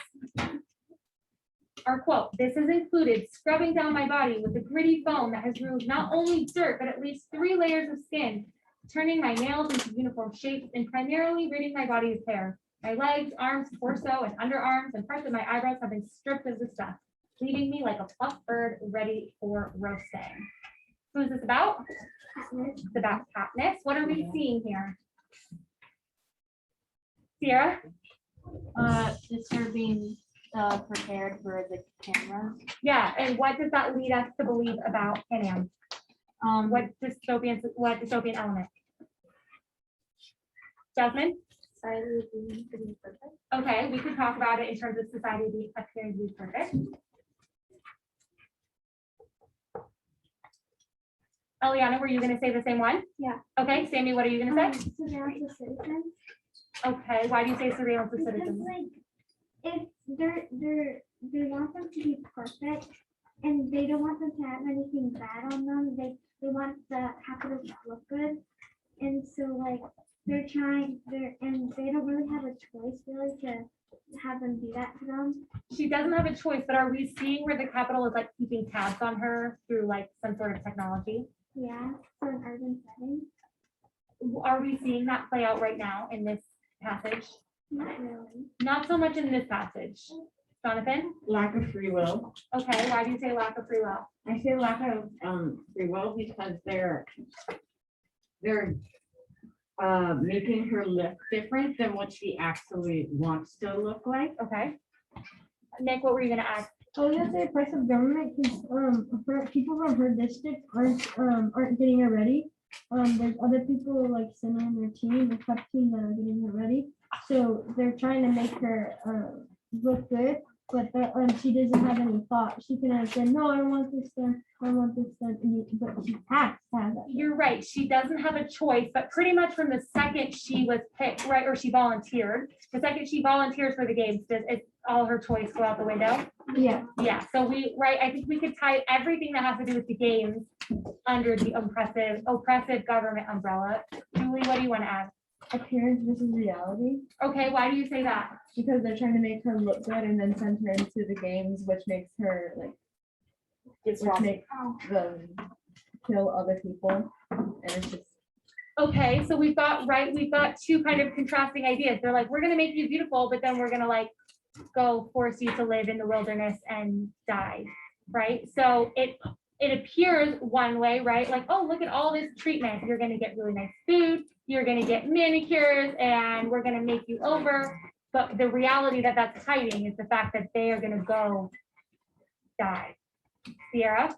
Our quote: "This has included scrubbing down my body with a gritty foam that has removed not only dirt but at least 3 layers of skin, turning my nails into uniform shapes, and primarily ridding my body of hair. My legs, arms, torso, and underarms, and parts of my eyebrows have been stripped of the stuff, leaving me like a plucked bird ready for roasting." Who is this about? Katniss. It's about Katniss. What are we seeing here? Sierra? It's her being prepared for the camera. Yeah, and what does that lead us to believe about Panam? What dystopian element? Jasmine? Society being to be perfect. Okay, we could talk about it in terms of society appearing to be perfect. Eliana, were you gonna say the same one? Yeah. Okay, Sammy, what are you gonna say? Surveillance of citizens. Okay, why do you say surveillance of Because citizens? like, if they want them to be perfect and they don't want them to have anything bad on them, they want the capital to look good. And so like, and they don't really have a choice really to have them do that to them. She doesn't have a choice, but are we seeing where the Capitol is like keeping tabs on her through like some sort of technology? Yeah, for an urban setting. Are we seeing that play out right now in this passage? Not really. Not so much in this passage. Jonathan? Lack of free will. Okay, why do you say lack of free will? I say lack of free will because they're making her look different than what she actually wants to look like. Okay. Nick, what were you gonna ask? I was gonna say oppressive government because people from her district aren't getting her ready. There's other people like Senna and their team, the prep team that are getting her ready. So they're trying to make her look good, but she doesn't have any thought. She can have said, no, I don't want this done, I want this done, but she has to have that. You're right. She doesn't have a choice, but pretty much from the second she was picked, right, or she volunteered, the second she volunteers for the games, does it all her choice go out the window? Yeah. Yeah, so I think we could tie everything that has to do with the games under the oppressive government umbrella. Julie, what do you want to add? Appearance versus reality, Okay, why do you say that? because they're trying to make her look good and then send her into the games, which makes her like, which makes them kill other people. And it's just, Okay, so we've got two kind of contrasting ideas. They're like, we're gonna make you beautiful, but then we're gonna like go force you to live in the wilderness and die, right? So it appears one way, right? Like, oh, look at all this treatment. You're gonna get really nice food, you're gonna get manicures, and we're gonna make you over. But the reality that that's hiding is the fact that they are gonna go die. Sierra?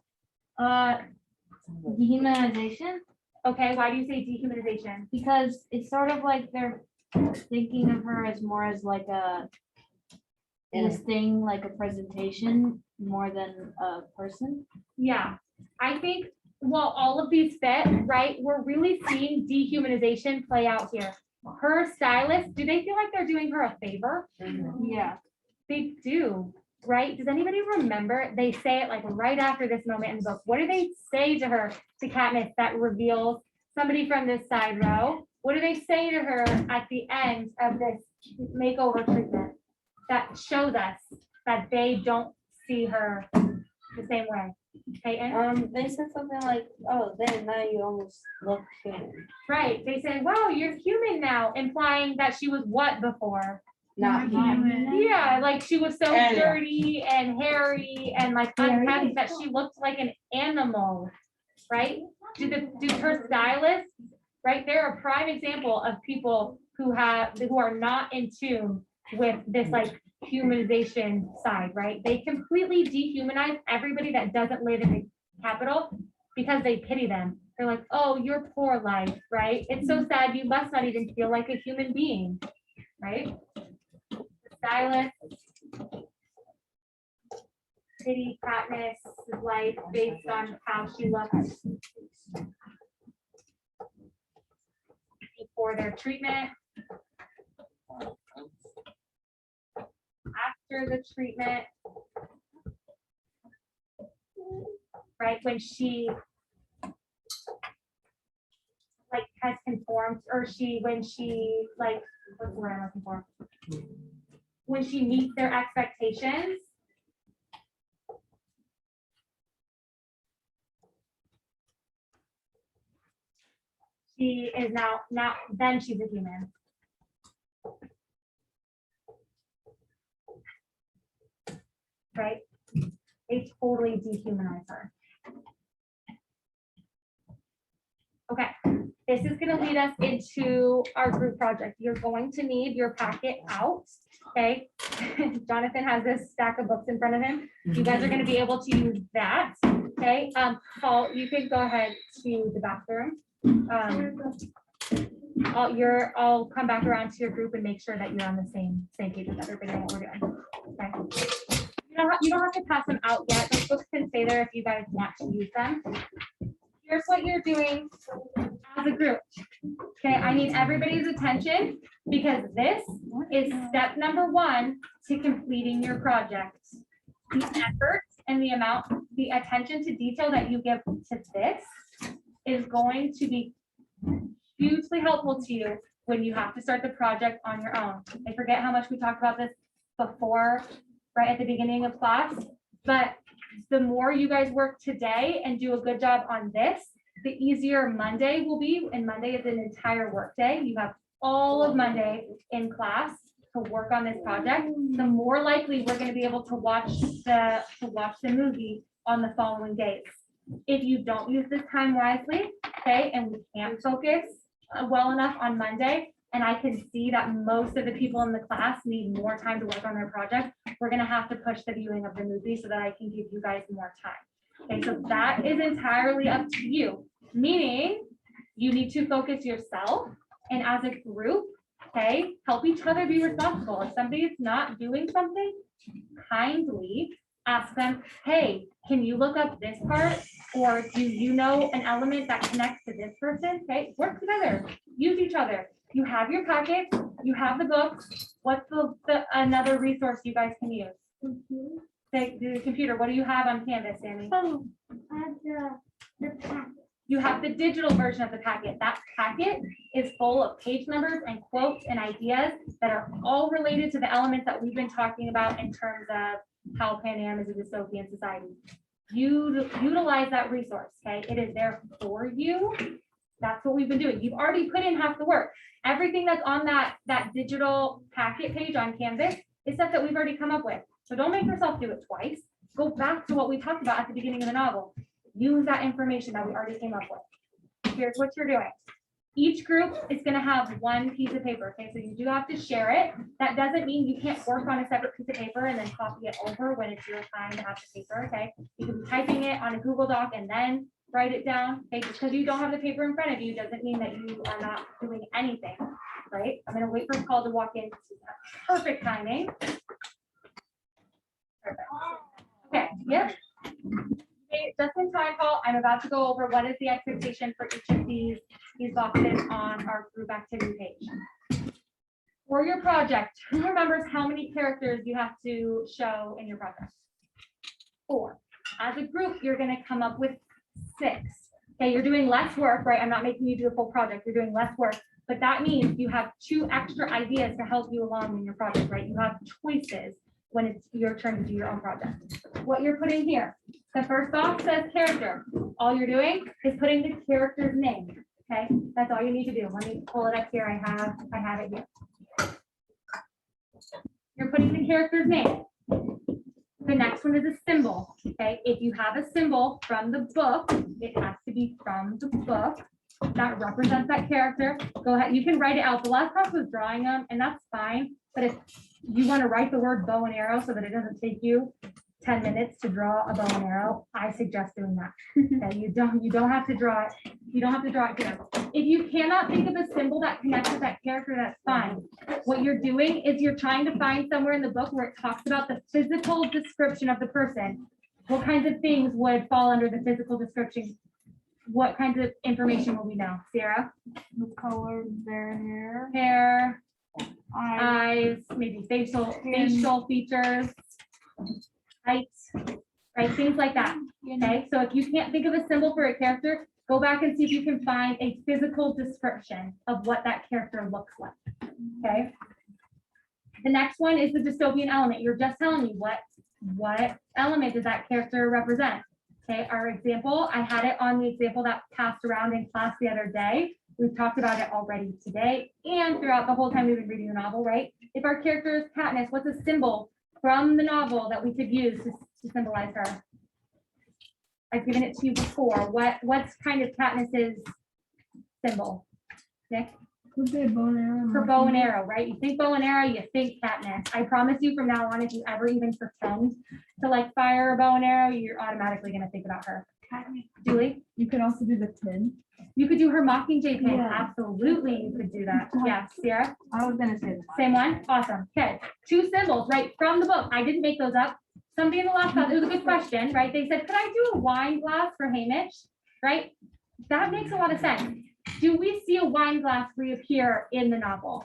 Dehumanization, Okay, why do you say dehumanization? because it's sort of like they're thinking of her as more as like this thing, like a presentation, more than a person. Yeah, I think while all of these fit, right, we're really seeing dehumanization play out here. Her stylist, do they feel like they're doing her a favor? Yeah. They do, right? Does anybody remember? They say it like right after this moment in the book. What do they say to her, to Katniss, that reveals somebody from this side row? What do they say to her at the end of this makeover treatment that shows us that they don't see her the same way? Peyton? They said something like, "Oh, then now you almost look human." Right, they say, wow, you're human now, implying that she was what before? Not Yeah, like she was so Yeah. dirty and hairy and like Yeah, unkept that she looked like an animal, right? Do her stylists, right? They're a prime example of people who are not in tune with this like humanization side, right? They completely dehumanize everybody that doesn't live in the capital because they pity them. They're like, oh, your poor life, right? It's so sad. You must not even feel like a human being, right? The stylist, pity Katniss' life based on how she looks before their treatment, after the treatment, right? When she like has conformed, or when she like, what's the word I'm looking for? When she meets their expectations. She is now then she's a human. Right? They totally dehumanize her. Okay, this is going to lead us into our group project. You're going to need your packet out. Okay, Jonathan has this stack of books in front of him. You guys are going to be able to use that. Okay, Paul, you can go ahead to the bathroom. I'll come back around to your group and make sure that you're on the same page with everybody on what we're doing. Okay. You don't have to pass them out yet. Those books can stay there if you guys want to use them. Here's what you're doing as a group. Okay, I need everybody's attention because this is step number 1 to completing your project. The effort and the attention to detail that you give to this is going to be hugely helpful to you when you have to start the project on your own. I forget how much we talked about this before, right at the beginning of class, but the more you guys work today and do a good job on this, the easier Monday will be. And Monday is an entire work day. You have all of Monday in class to work on this project. The more likely we're going to be able to watch the movie on the following days. If you don't use this time wisely, okay, and we can't focus well enough on Monday, and I can see that most of the people in the class need more time to work on their project, we're gonna have to push the viewing of the movie so that I can give you guys more time. Okay, so that is entirely up to you, meaning you need to focus yourself and as a group, okay, help each other be responsible. If somebody's not doing something, kindly ask them, hey, can you look up this part? Or do you know an element that connects to this person? Okay, work together, use each other. You have your packets, you have the books. What's the another resource you guys can use? The computer. What do you have on Canvas, Sammy? Oh, I have the packet. You have the digital version of the packet. That packet is full of page numbers and quotes and ideas that are all related to the elements that we've been talking about in terms of how Pan Am is a dystopian society. You utilize that resource, okay? It is there for you. That's what we've been doing. You've already put in half the work. Everything that's on that digital packet page on Canvas is stuff that we've already come up with. So don't make yourself do it twice. Go back to what we talked about at the beginning of the novel. Use that information that we already came up with. Here's what you're doing. Each group is going to have one piece of paper. Okay, so you do have to share it. That doesn't mean you can't work on a separate piece of paper and then copy it over when it's your time to have the paper. Okay, you can be typing it on a Google Doc and then write it down. Okay, just because you don't have the paper in front of you doesn't mean that you are not doing anything, right? I'm going to wait for Paul to walk in. Perfect timing. Perfect. Okay, yep. Okay, just in time, Paul, I'm about to go over what is the expectation for each of these boxes on our group activity page. For your project, who remembers how many characters you have to show in your project? 4. As a group, you're going to come up with 6. Okay, you're doing less work, right? I'm not making you do a full project. You're doing less work, but that means you have 2 extra ideas to help you along in your project, right? You have choices when it's your turn to do your own project. What you're putting here, the first box says character. All you're doing is putting the character's name. Okay, that's all you need to do. Let me pull it up here. I have it here. You're putting the character's name. The next one is a symbol. Okay, if you have a symbol from the book, it has to be from the book. that represents that character, go ahead, you can write it out. The last class was drawing them, and that's fine, but if you want to write the word bow and arrow so that it doesn't take you 10 minutes to draw a bow and arrow, I suggest doing that. Okay, you don't have to draw it. You don't have to draw it here. If you cannot think of a symbol that connects with that character, that's fine. What you're doing is you're trying to find somewhere in the book where it talks about the physical description of the person. What kinds of things would fall under the physical description? What kinds of information will we know? Sarah? The color of their hair. Hair, eyes, maybe facial features, height, right? Things like that. Okay, so if you can't think of a symbol for a character, go back and see if you can find a physical description of what that character looks like. Okay. The next one is the dystopian element. You're just telling me what element does that character represent? Okay, our example, I had it on the example that passed around in class the other day. We've talked about it already today and throughout the whole time we've been reading the novel, right? If our character is Katniss, what's a symbol from the novel that we could use to symbolize her? I've given it to you before. What's kind of Katniss's symbol? Nick? For bow and arrow, right? You think bow and arrow, you think Katniss. I promise you from now on, if you ever even pretend to like fire a bow and arrow, you're automatically gonna think about her. Dewey? You could also do the pin. You could do her Mockingjay pin. Yeah. Absolutely, you could do that. Yeah, Sarah? I was gonna say that. Same one? Awesome. Okay, 2 symbols, right, from the book. I didn't make those up. Somebody in the last class, it was a good question, right? They said, could I do a wine glass for Hamish? Right? That makes a lot of sense. Do we see a wine glass reappear in the novel?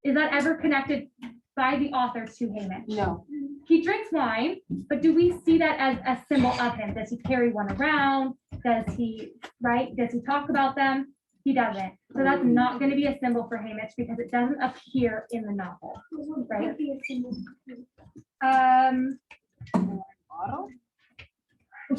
Is that ever connected by the author to Hamish? No. He drinks wine, but do we see that as a symbol of him? Does he carry one around? Does he, right? Does he talk about them? He doesn't. So that's not going to be a symbol for Hamish because it doesn't appear in the novel, right?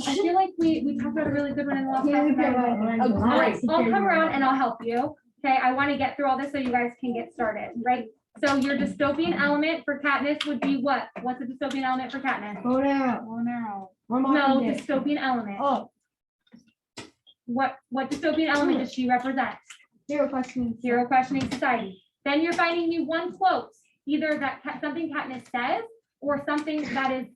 I feel like we talked about a really good one in the last class. All right, I'll come around and I'll help you. Okay, I want to get through all this so you guys can get started, right? So your dystopian element for Katniss would be what? What's a dystopian element for Katniss? Bow and arrow. No, dystopian element. Oh, What dystopian element does she represent? zero questions. Zero questioning society. Then you're finding me one quote, either that something Katniss says or something that is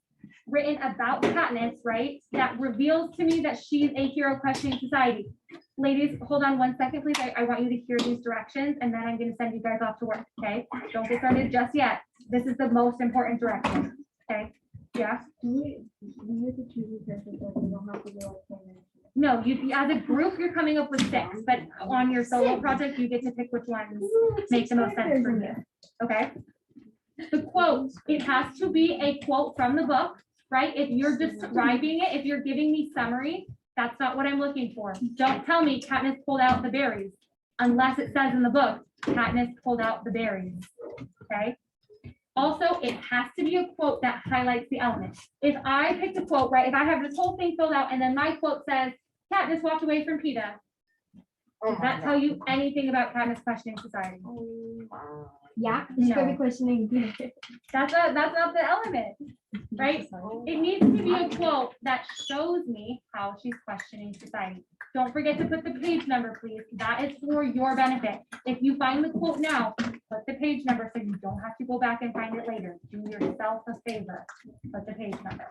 written about Katniss, right? That reveals to me that she's a hero questioning society. Ladies, hold on 1 second, please. I want you to hear these directions and then I'm going to send you guys off to work, okay? Don't get started just yet. This is the most important direction, okay? Yeah? We have to choose a character, so we don't have to do like 10 minutes. No, you, as a group, you're coming up with 6, but on your solo project, you get to pick which ones make the most sense for you, okay? The quote, it has to be a quote from the book, right? If you're describing it, if you're giving me summary, that's not what I'm looking for. Don't tell me Katniss pulled out the berries, unless it says in the book, Katniss pulled out the berries, okay? Also, it has to be a quote that highlights the element. If I picked a quote, right, if I have this whole thing filled out and then my quote says, Katniss walked away from PETA, does that tell you anything about Katniss questioning society? Yeah, it's No. gonna be questioning. That's not the element, right? It needs to be a quote that shows me how she's questioning society. Don't forget to put the page number, please. That is for your benefit. If you find the quote now, put the page number so you don't have to go back and find it later. Do yourself a favor. Put the page number.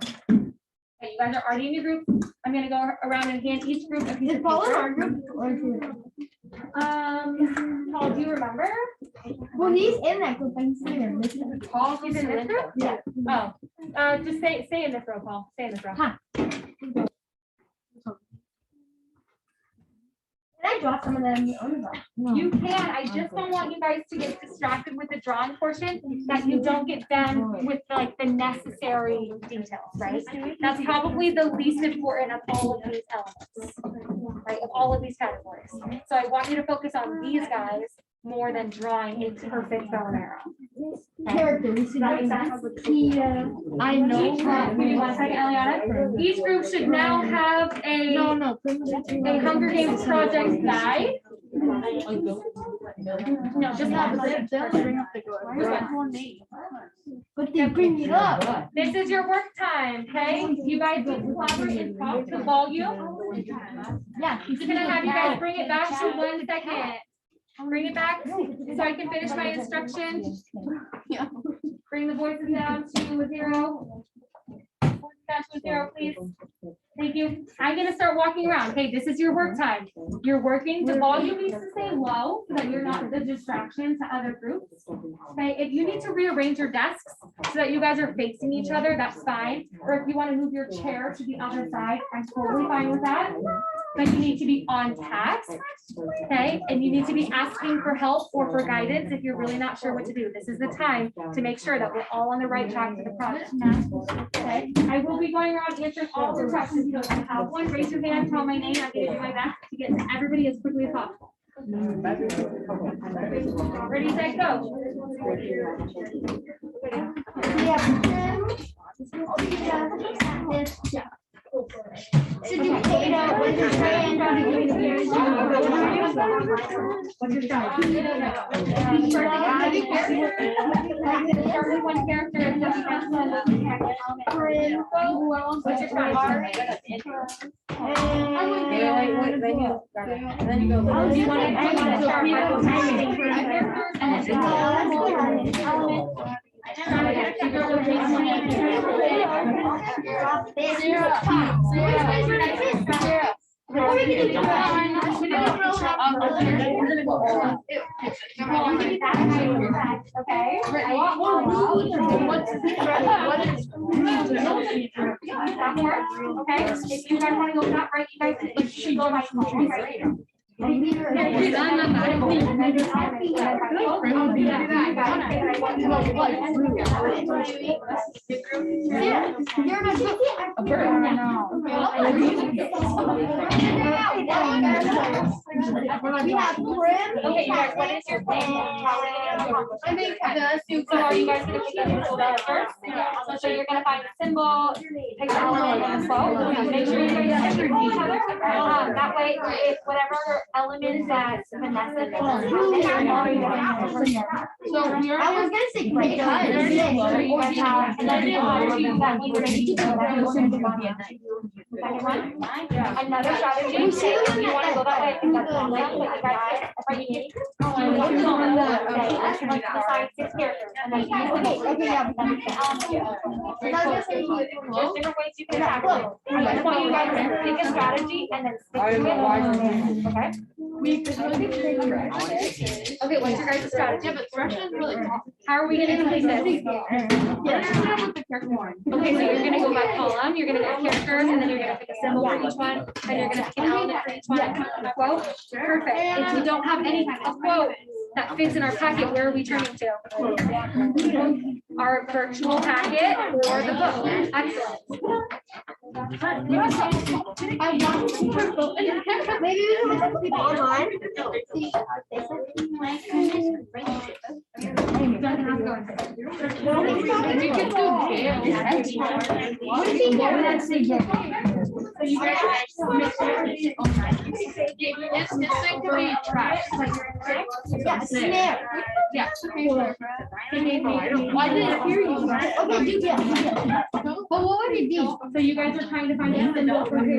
Okay, you guys are already in your group. I'm gonna go around and hand each group a piece of Paul in paper. our group or is it- Paul, do you remember? Well, he's in that group. I can see him. This is- Paul, he's in this group? Yeah. Oh, just stay in this row, Paul. Stay in this row. Huh. Can I draw some of them on the book? You can, I just don't want you guys to get distracted with the drawing portion, that you don't get done with like the necessary details, right? That's probably the least important of all of these elements, right, of all of these categories. So I want you to focus on these guys more than drawing a perfect bow and arrow. Character. We see That that. makes sense? Yeah. I know. Give me 1 second, Eliana. Each group should now have a Hunger Games project guide. No, just have But they bring it up. This is your work time, okay? You guys need to collaborate and talk to volume. Yeah. Just gonna have you guys bring it back to 1 second. Bring it back so I can finish my instruction. Bring the voices down to 0. Voices down to 0, please. Thank you. I'm gonna start walking around. Okay, this is your work time. You're working, the volume needs to stay low so that you're not the distraction to other groups. Okay, if you need to rearrange your desks so that you guys are facing each other, that's fine. Or if you want to move your chair to the other side, I'm totally fine with that. But you need to be on task, okay? And you need to be asking for help or for guidance if you're really not sure what to do. This is the time to make sure that we're all on the right track for the project. Okay, I will be going around answering all the questions. So if you have one, raise your hand, tell my name. I'm gonna do my best to get to everybody as quickly as possible. Ready, set, go. So do potato, what's your brand? What's your start? Start with one character and then what's your start? Then you go. Do you want to start Okay. Okay, if you guys want to go that right, you guys should go right. Okay, you guys, what is your plan? I think So are you guys gonna pick a symbol first? So you're gonna find a symbol, pick the element and flow. Make sure you guys agree with each other. That way, if whatever element that Vanessa picks. So we are. I was gonna say great. You guys have that we were making. Second one, another strategy. If you wanna go that way, I think that's awesome, but you guys are unique. Assign 6 characters and then. There's different ways you can tackle it. I just want you guys to pick a strategy and then stick to it. Okay? Okay, what's your guys' strategy? Yeah, but Russian is really tough. How are we gonna complete this? Okay, so you're gonna go by column, you're gonna get characters, and then you're gonna pick a symbol for each one, and you're gonna pick an element for each one, a quote. Perfect. If we don't have any quote that fits in our packet, where are we turning to? Our virtual packet or the book. Excellent. Maybe we can put people online. So you guys. It's like to be trash. Yeah, snare. Yeah. Why did it hear you? Okay, do yeah. But what would it be? So you guys are trying to find a symbol for who?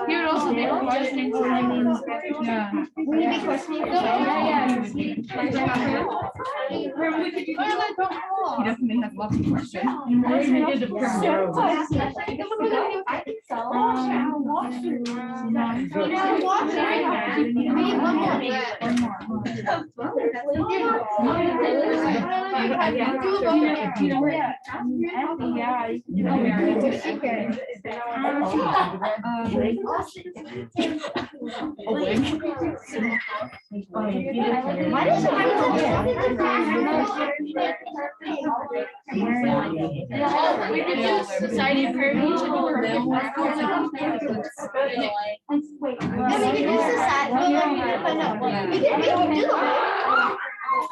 He would also be yeah. Will you be questioning? He definitely has lots of questions. We could use society of heritage and all of them. Wait, we can use the side. We can do the one.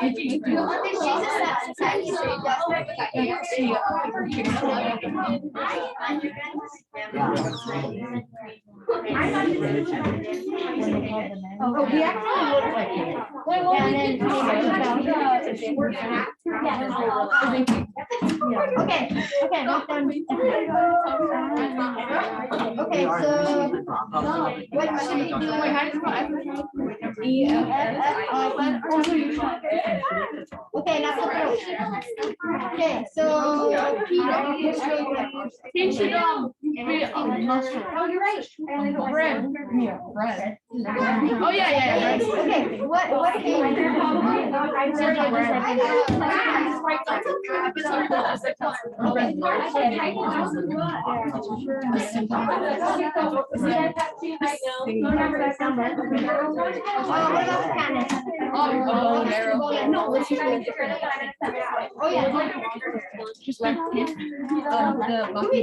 She's a Oh, we actually look like it. Okay, okay, that's done. Okay, so what should we do? Okay, now flip it over. Okay, so Pinch it down. Oh, you're right. Bread. Oh, yeah. Okay, what came?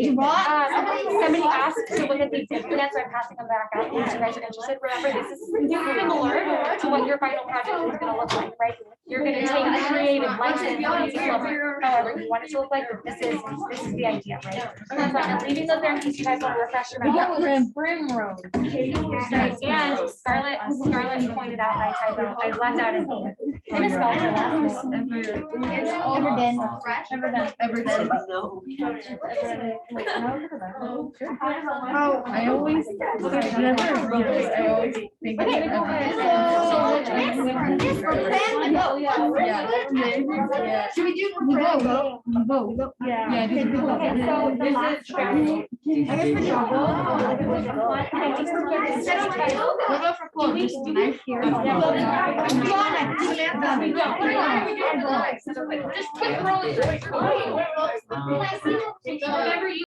Somebody asked to look at these documents, so I'm passing them back out. If you guys are interested, remember, this is similar to what your final project is gonna look like, right? You're gonna take creative license, however you want it to look like, but this is the idea, right? So I'm leaving those there in case you guys want to refresh your memory. Primrose. And Scarlett pointed out my typo, I left out an E. I misspelled her last name. I always, whenever I read this, I always think. Okay, of- Should we do? Vote. Yeah, do the vote. Okay, so the last strategy. I guess for Java. We'll go for quote. Do we here? Just click roll. Remember you.